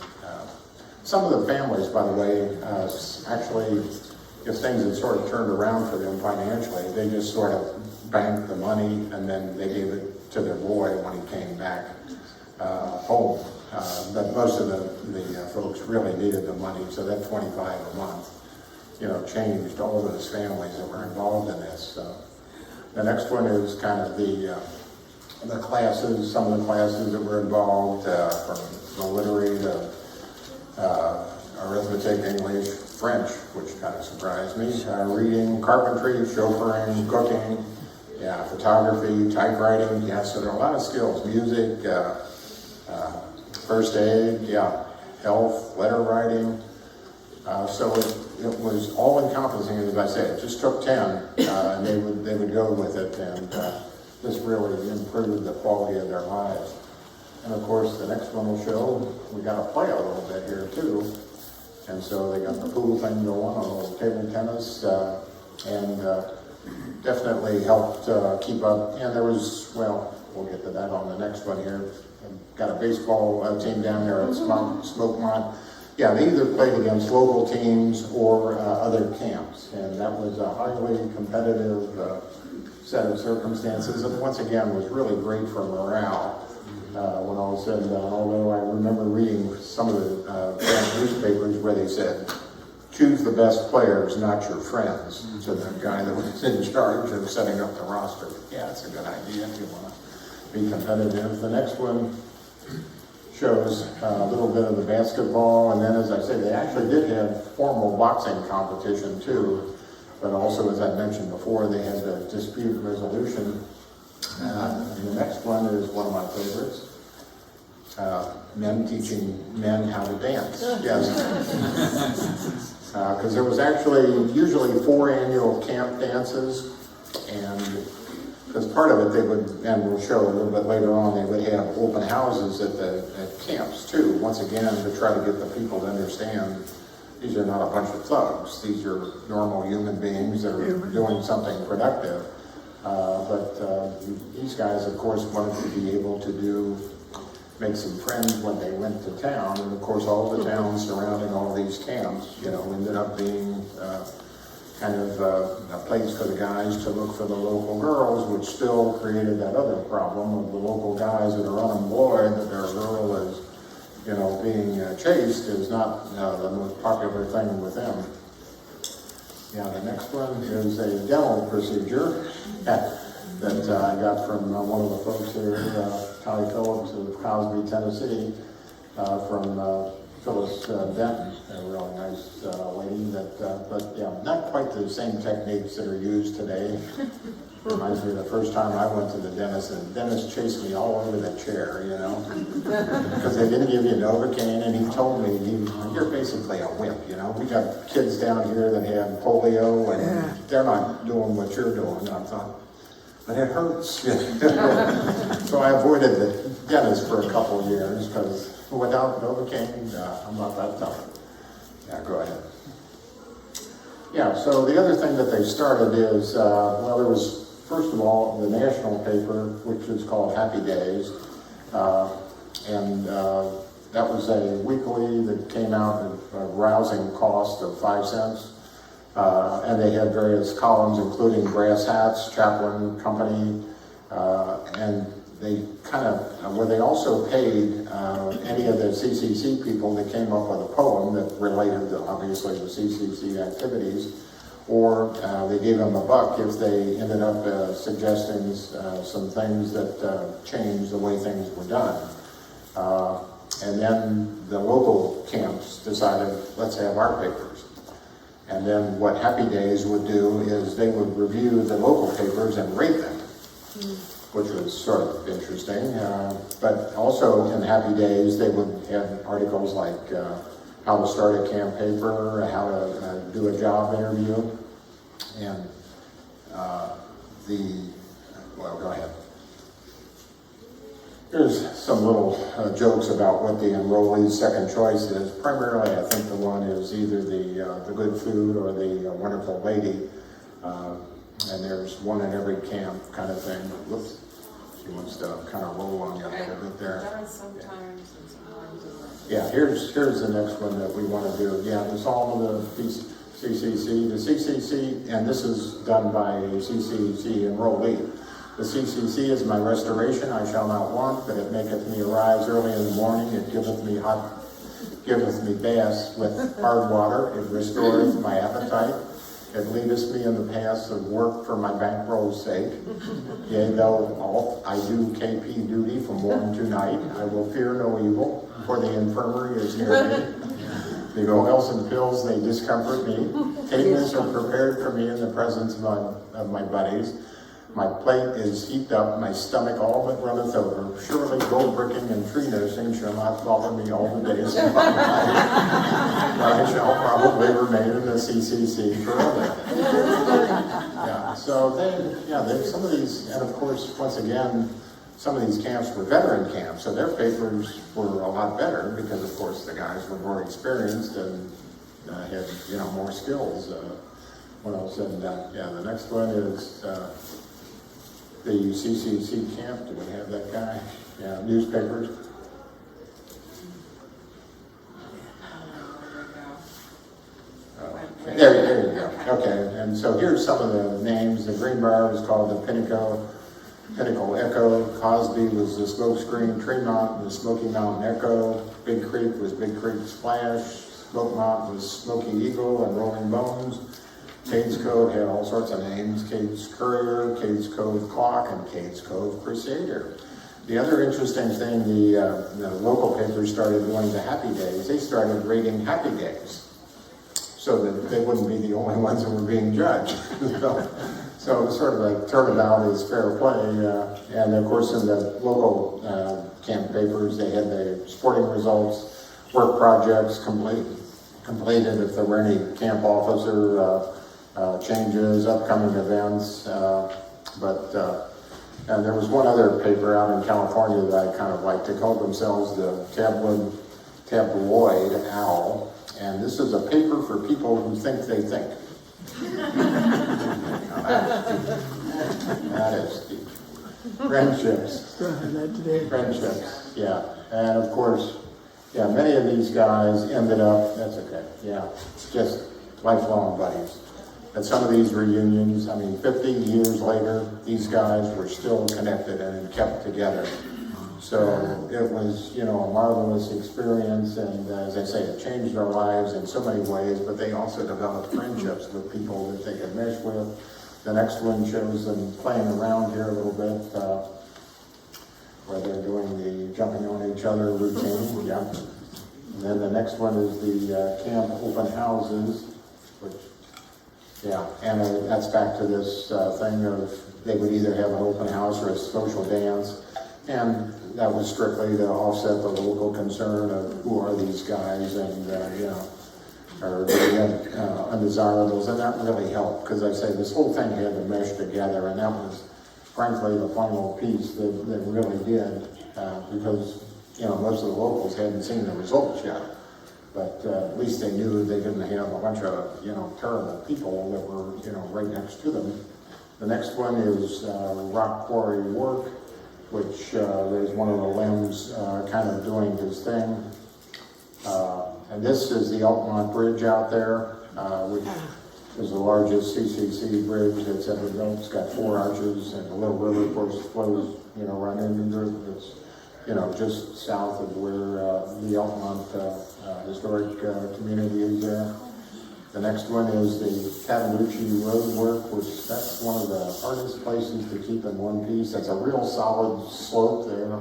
Some of the families, by the way, actually, if things had sort of turned around for them financially, they just sort of banked the money and then they gave it to their boy when he came back home. But most of the folks really needed the money, so that $25 a month, you know, changed all those families that were involved in this. So the next one is kind of the classes, some of the classes that were involved, from military to arithmetic, English, French, which kind of surprised me, reading, carpentry, chauffeuring, cooking, yeah, photography, typewriting, yeah, so there are a lot of skills, music, first aid, yeah, health, letter writing. So it was all encompassing, as I said. It just took 10, and they would go with it, and this really improved the quality of their lives. And of course, the next one will show we got to play a little bit here too. And so they got the pool thing going, a little table tennis, and definitely helped keep up. And there was, well, we'll get to that on the next one here. Got a baseball team down there at Smokemont. Yeah, they either played against local teams or other camps, and that was a highly competitive set of circumstances, and once again was really great for morale when all was said and done, although I remember reading some of the newspapers where they said, choose the best players, not your friends, to the guy that was in charge of setting up the roster. Yeah, it's a good idea if you want to be competitive. The next one shows a little bit of the basketball, and then, as I say, they actually did have formal boxing competition too, but also, as I mentioned before, they had a dispute resolution. And the next one is one of my favorites, men teaching men how to dance. Yes, because there was actually usually 4 annual camp dances, and because part of it they would, and we'll show a little bit later on, they would have open houses at camps too, once again to try to get the people to understand these are not a bunch of thugs, these are normal human beings that are doing something productive. But these guys, of course, wanted to be able to make some friends when they went to town, and of course all the towns surrounding all these camps, you know, ended up being kind of a place for the guys to look for the local girls, which still created that other problem of the local guys that are unemployed, that their girl is, you know, being chased is not the most popular thing with them. Yeah, the next one is a dental procedure that I got from one of the folks here, Ty Phillips of Cosby, Tennessee, from Phyllis Denton, a real nice lady, but yeah, not quite the same techniques that are used today. Reminds me of the first time I went to the dentist, and the dentist chased me all over the chair, you know, because they didn't give you Novocaine, and he told me, you're basically a wimp, you know. We got kids down here that have polio, and they're not doing what you're doing. And I thought, but it hurts. So I avoided the dentist for a couple of years, because without Novocaine, I'm not that tough. Yeah, go ahead. Yeah, so the other thing that they started is, well, there was, first of all, the national paper, which is called Happy Days, and that was a weekly that came out at a rousing cost of 5 cents. And they had various columns, including brass hats, chaplain company, and they they also paid any of the CCC people that came up with a poem that related to, obviously, the CCC activities, or they gave them $1 if they ended up suggesting some things that changed the way things were done. And then the local camps decided, let's have our papers. And then what Happy Days would do is they would review the local papers and rate them, which was sort of interesting. But also in Happy Days, they would have articles like how to start a camp paper, how to do a job interview, and well, go ahead. Here's some little jokes about what the enrollee's second choice is. Primarily, I think the one is either the good food or the wonderful lady. And there's one in every camp kind of thing. Whoops. She wants to kind of roll on you a little bit there. Sometimes and sometimes. Yeah, here's the next one that we want to do. Yeah, it's all of the CCC. The CCC, and this is done by a CCC enrollee. The CCC is my restoration, I shall not want, but it maketh me arise early in the morning, it giveth me baths with hard water, it restoreth my appetite, it leadeth me in the paths of work for my bankroll's sake. Yea, though I do KP duty from morn to night, I will fear no evil, for the infirmary is near me. The oils and pills, they discomfort me. Tables are prepared for me in the presence of my buddies. My plate is heaped up, my stomach all but runneth over. Surely gold bricking and tree nursing shall not bother me all the days of my life. But I shall probably remain in the CCC forever. Yeah, so there's some of these, and of course, once again, some of these camps were veteran camps, so their papers were a lot better because, of course, the guys were more experienced and had, more skills. When all said and done. Yeah, the next one is the CCC camp. Do we have that guy? Yeah, newspapers. There you go. Okay, and so here's some of the names. The Greenbrier was called the Pinnacle Echo. Cosby was the Smokescreen. Tremont was Smoky Mountain Echo. Big Creek was Big Creek Splash. Smokemont was Smoky Eagle and Rolling Bones. Cades Cove had all sorts of names. Cades Courier, Cades Cove Clock, and Cades Cove Crusader. The other interesting thing, the local papers started doing the Happy Days. They started rating Happy Days so that they wouldn't be the only ones that were being judged. So it was sort of like turnabout is fair play. And of course in the local camp papers, they had the sporting results, work projects completed if there were any camp officer changes, upcoming events, and there was one other paper out in California that I kind of liked. They called themselves the Tabloid Owl, and this is a paper for people who think they think. That is deep. Friendships, yeah, and of course, yeah, many of these guys ended up, that's okay, yeah, just lifelong buddies. At some of these reunions, 50 years later, these guys were still connected and kept together. So it was, a marvelous experience, and as I say, it changed our lives in so many ways, but they also developed friendships with people that they could mesh with. The next one shows them playing around here a little bit, where they're doing the jumping on each other routine. Yeah. And then the next one is the camp open houses, which, yeah, and that's back to this thing of they would either have an open house or a social dance, and that was strictly to offset the local concern of who are these guys, and or they had undesirables, and that really helped because I say this whole thing had to mesh together, and that was frankly the final piece that really did because most of the locals hadn't seen the results yet. But at least they knew they didn't have a bunch of, terrible people that were, right next to them. The next one is rock quarry work. which there's one of the limbs kind of doing his thing. And this is the Altamont Bridge out there, which is the largest CCC bridge that's ever built. It's got 4 arches, and the Little River, of course, flows, right into it. It's, just south of where the Altamont historic community is there. The next one is the Cavalucci Road work, which that's one of the hardest places to keep in one piece. That's a real solid slope there.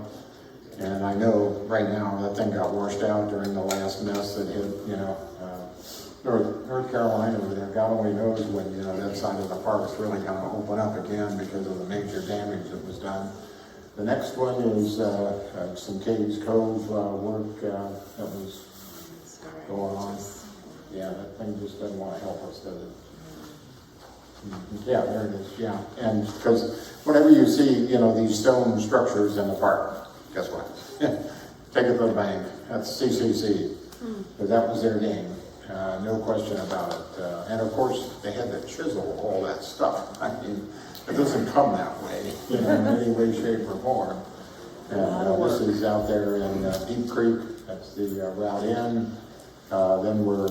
And I know right now that thing got washed out during the last mess that hit, North Carolina. God only knows when, that side of the park's really going to open up again because of the major damage that was done. The next one is some Cades Cove work that was going on. Yeah, that thing just doesn't want to help us, does it? Yeah, there it is, yeah. And because whenever you see, these stone structures in the park, guess what? Take it to the bank. That's CCC. Because that was their game. No question about it. And of course, they had to chisel all that stuff. I mean, it doesn't come that way, in any way, shape, or form. And this is out there in Deep Creek. That's the route in. Then we're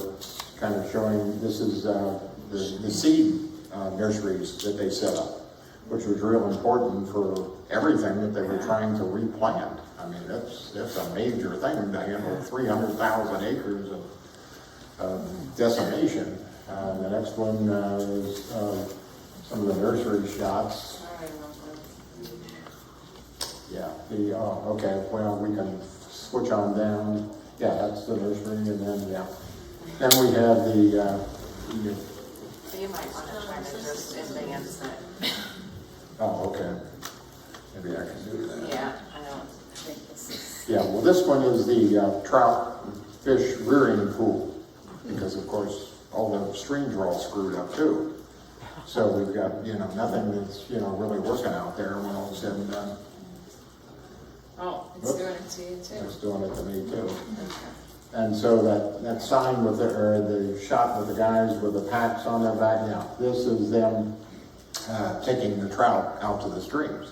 kind of showing, this is the seed nurseries that they set up, which was real important for everything that they were trying to replant. I mean, that's a major thing to handle 300,000 acres of decimation. The next one is some of the nursery shots. Yeah, okay, well, we can switch on down. Yeah, that's the nursery, and then, then we have the, So you might want to try to just advance it. oh, okay. Maybe I can do that. Yeah, I don't think this is. Yeah, well, this one is the trout fish rearing pool, because of course, all the streams are all screwed up too. So we've got, nothing that's, really working out there when all is said and done. Oh, it's doing it to you too. It's doing it to me too. Okay. And so that sign with the shot with the guys with the packs on their back, this is them taking the trout out to the streams.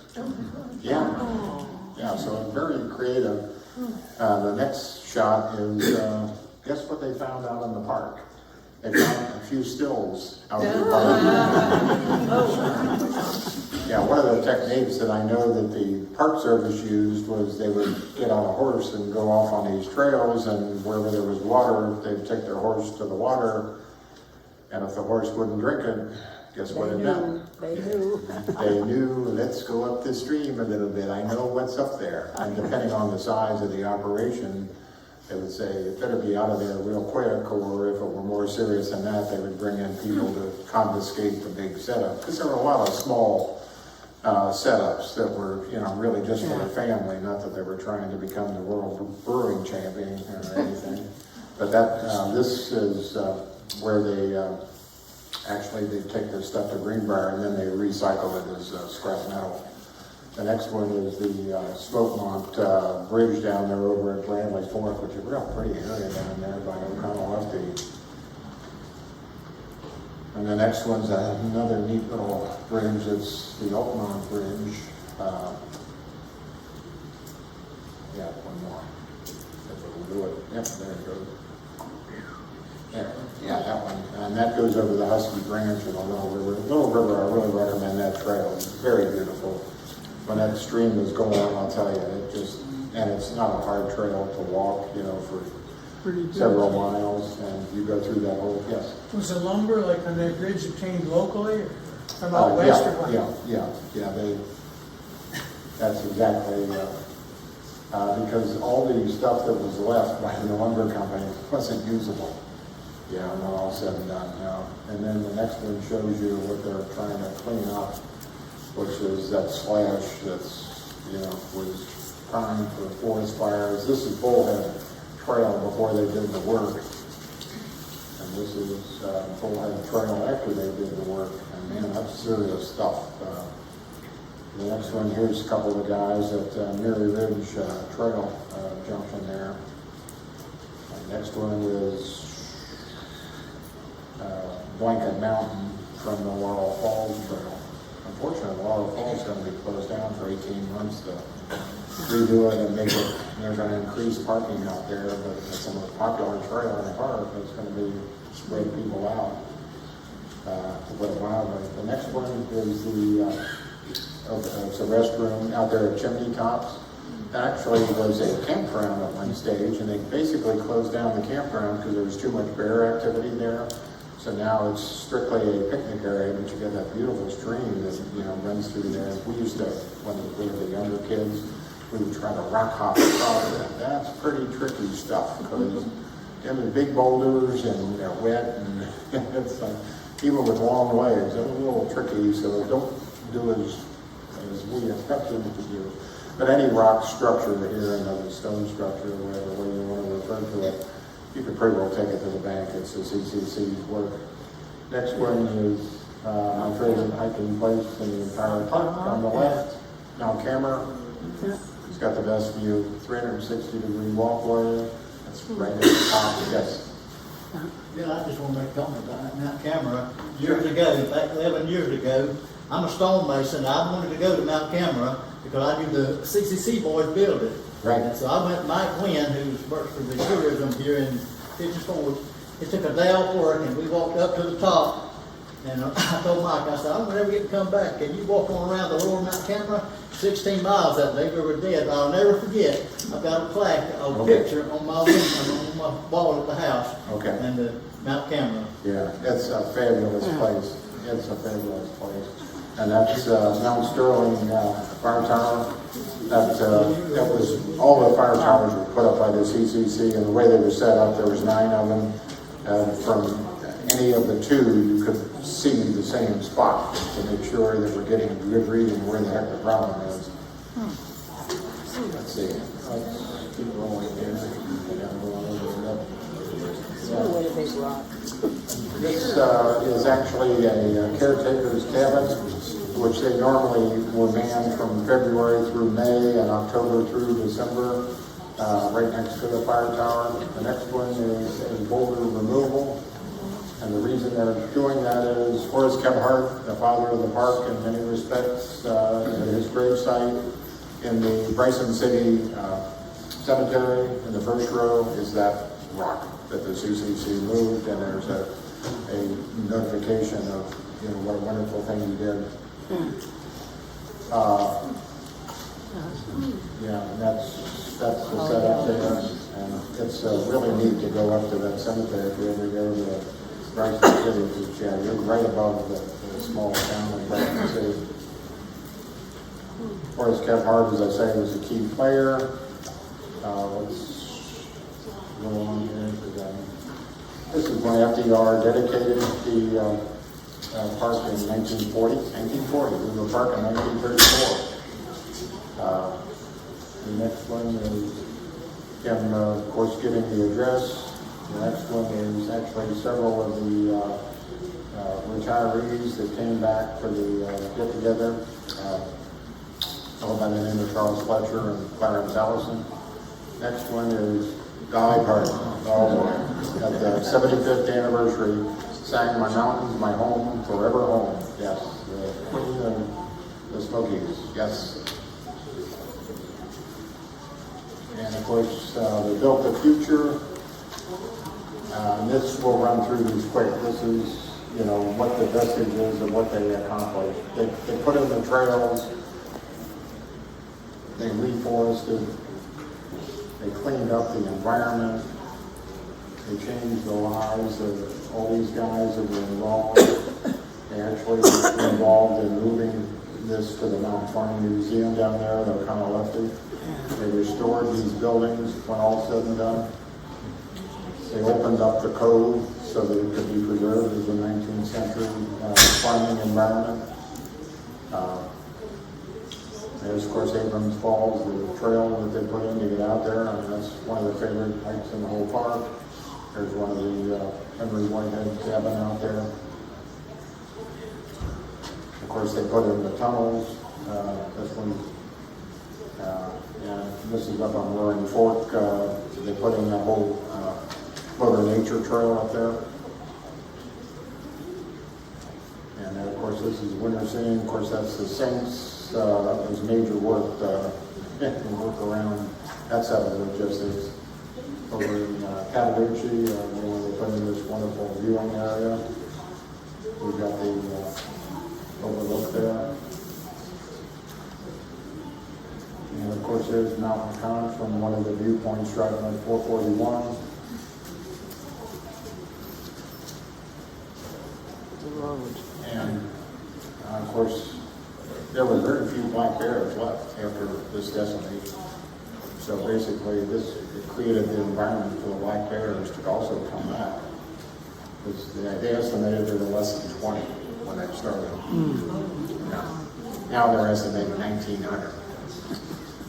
Yeah, so very creative. The next shot is, guess what they found out in the park? They found a few stills out in the park. Yeah, one of the techniques that I know that the Park Service used was they would get on a horse and go off on these trails, and wherever there was water, they'd take their horse to the water, and if the horse wouldn't drink it, guess what it meant? They knew. They knew, let's go up the stream a little bit, I know what's up there. And depending on the size of the operation, they would say, it better be out of there real quick, or if it were more serious than that, they would bring in people to confiscate the big setup. Because there were a lot of small setups that were, really just for the family, not that they were trying to become the world brewing champion or anything. But this is where they actually take their stuff to Greenbrier and then they recycle it as scrap metal. The next one is the Smokemont Bridge down there over at Bradley Fork, which is a real pretty area down there by O'Connell Lefty. And the next one's another neat little bridge. It's the Altamont Bridge. Yeah, one more. If it will do it. Yep, there it goes. Yeah, that one. And that goes over the Husky Branch and the Little River. Little River, I really recommend that trail. It's very beautiful. When that stream is going, I'll tell you, and it's not a hard trail to walk, for several miles, and you go through that whole, yes. Was the lumber, like on that bridge, obtained locally, or from out west or what? Yeah, that's exactly, because all the stuff that was left by the lumber company wasn't usable. Yeah, when all said and done now. And then the next one shows you what they're trying to clean up, which is that slash that's, was primed for forest fires. This is Bullhead Trail before they did the work. And this is Bullhead Trail after they did the work. And man, that's serious stuff. The next one, here's a couple of guys at Mary Ridge Trail junction there. The next one is Blanket Mountain from the Laurel Falls Trail. Unfortunately, Laurel so full, it's gonna be closed down for 18 months to redo it and make it, they're gonna increase parking out there, but it's the most popular trail in the park, it's gonna be spread people out, to put it mildly. The next one is it's a restroom out there at Chimney Tops. That actually was a campground at one stage, and they basically closed down the campground because there was too much bear activity there. So now it's strictly a picnic area, but you got that beautiful stream that, runs through there. We used to, when we were the younger kids, we would try to rock hop across it. That's pretty tricky stuff, because them are big boulders and they're wet, and it's even with long legs, it's a little tricky, so don't do as we expected to do. But any rock structure here, another stone structure, or whatever way you want to refer to it, you could pretty well take it to the bank. It's the CCC's work. Next one is my favorite hiking place in the entire park on the left, Mount Camera. It's got the best view, 360-degree walkway. That's right at the top. Yes. Yeah, I just want to make a comment about Mount Camera. Years ago, back 11 years ago, I'm a stonemason. I wanted to go to Mount Camera because I knew the CCC boys built it. Right. And so I went, Mike Wynn, who works for the tourism here in Pigeons Forge, it took a day off work and we walked up to the top. And I told Mike, I said, I'm never get to come back. Can you walk on around the lower Mount Camera? 16 miles that day, we were dead. I'll never forget. I've got a plaque, a picture on my window, on my wall at the house. Okay. And the Mount Camera. Yeah, it's a fabulous place. It's a fabulous place. And that's Mount Sterling Fire Tower. That was, all the fire towers were put up by the CCC, and the way they were set up, there was 9 of them. And from any of the 2, you could see the same spot to make sure that we're getting a good reading where the heck the problem is. Let's see. Let's keep rolling here. This is actually a caretaker's cabin, which they normally were manned from February through May and October through December, right next to the fire tower. The next one is a boulder removal. And the reason they're doing that is Horace Gebhardt, the father of the park in many respects, at his gravesite in the Bryson City Cemetery in the first row is that rock that the CCC moved, and there's a notification of what a wonderful thing he did. Yeah, and that's the setup there, and it's really neat to go up to that cemetery if you ever go to Bryson City, which you're right above the small town of Bryson City. Horace Gebhardt, as I say, was a key player. Let's go on here. This is when FDR dedicated the park in 1940. 1940. We were park in 1934. The next one is him, of course, giving the address. The next one is actually several of the retirees that came back for the get-together. All by the name of Charles Fletcher and Clarence Allison. Next one is Dolly Parton. At the 75th anniversary, sang "My Mountains, My Home, Forever Home." Yes, the Queen of the Smokies. Yes. And of course, they built the future. And this will run through these quick. This is, what the vestige is of what they accomplished. They put in the trails. They reforested. They cleaned up the environment. They changed the lives of all these guys that were involved. They actually were involved in moving this to the Mount Farm Museum down there. They kind of left it. They restored these buildings when all said and done. They opened up the cove so that it could be preserved as a 19th century farming environment. There's, of course, Abrams Falls, the trail that they put in to get out there. I mean, that's one of the favorite hikes in the whole park. There's one of the Henry Whitehead cabin out there. Of course, they put in the tunnels. This one, this is up on Roaring Fork. They put in that whole Mother Nature trail up there. And then, of course, this is winter scene. Of course, that's the Saints. That was major work, work around that side of logistics. Over in Cataloochee, we're putting this wonderful viewing area. We've got the overlook there. And of course, there's Mountain Con from one of the viewpoints driving on 441. And of course, there were very few black bears left after this decimation. So basically, this created the environment for the black bears to also come back. Because they estimated there were less than 20 when they started. Now they're estimating 1,900.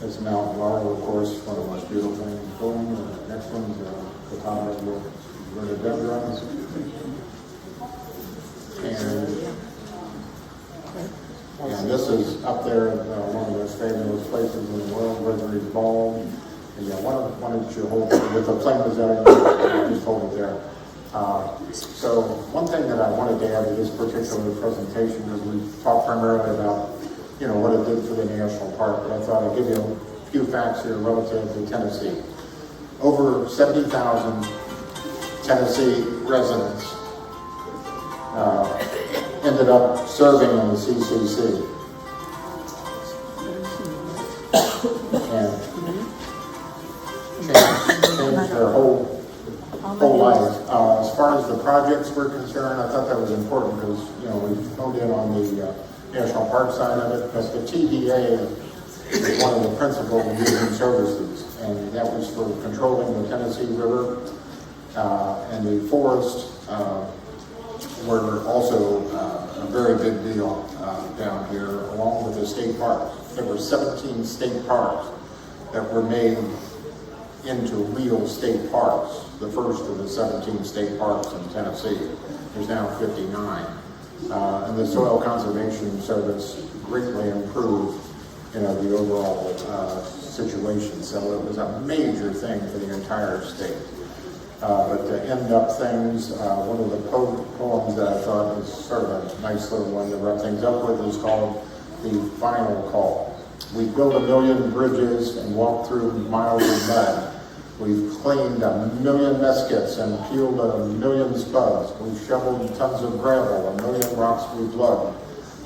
This Mount Laurel, of course, one of the most beautiful things going. The next one's the top of the rhododendrons. And this is up there, one of the most fabulous places in the world, Gregory's Ball. And yeah, why don't you hold it with the flame medallion? Just hold it there. So one thing that I wanted to add to this particular presentation is we talked primarily about, what it did for the national park, but I thought I'd give you a few facts here relative to Tennessee. Over 70,000 Tennessee residents ended up serving in the CCC. And changed their whole life. As far as the projects were concerned, I thought that was important because, we honed in on the national park side of it, because the TDA is one of the principal using services, and that was for controlling the Tennessee River, and the forest were also a very big deal down here, along with the state parks. There were 17 state parks that were made into real state parks, the first of the 17 state parks in Tennessee. There's now 59. And the Soil Conservation Service greatly improved, the overall situation. So it was a major thing for the entire state. But to end up things, one of the poems that I thought was sort of a nice little one to wrap things up with is called The Final Call. We built 1 million bridges and walked through miles of mud. We've cleaned 1 million muskets and peeled 1 million spuds. We've shoveled tons of gravel, 1 million rocks we've lugged.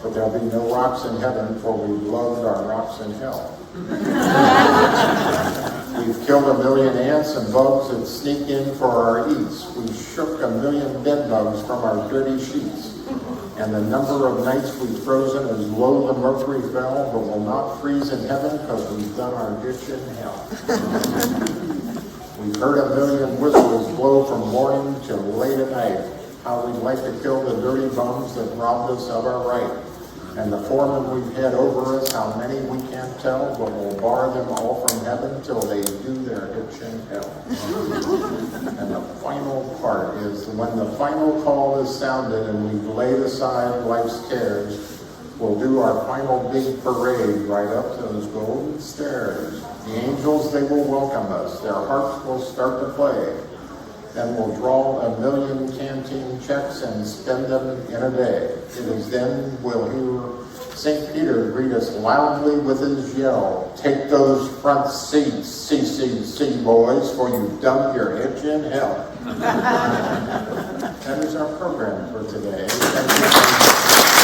But there'll be no rocks in heaven, for we've lugged our rocks in hell. We've killed 1 million ants and bugs that sneak in for our eats. We shook 1 million bed bugs from our dirty sheets. And the number of nights we've frozen is low the mercury fell, but will not freeze in heaven because we've done our ditch in hell. We've heard 1 million whistles blow from morning till late at night. How we'd like to kill the dirty bums that robbed us of our right. And the foremen we've had over us, how many we can't tell, but we'll bar them all from heaven till they do their hitch in hell. And the final part is when the final call is sounded and we've laid aside life's cares, we'll do our final big parade right up those golden stairs. The angels, they will welcome us. Their hearts will start to play. Then we'll draw 1 million canteen checks and spend them in a day. It is then we'll hear St. Peter greet us loudly with his yell, "Take those front seats, CCC boys, for you've done your hitch in hell." That is our program for today. Thank you.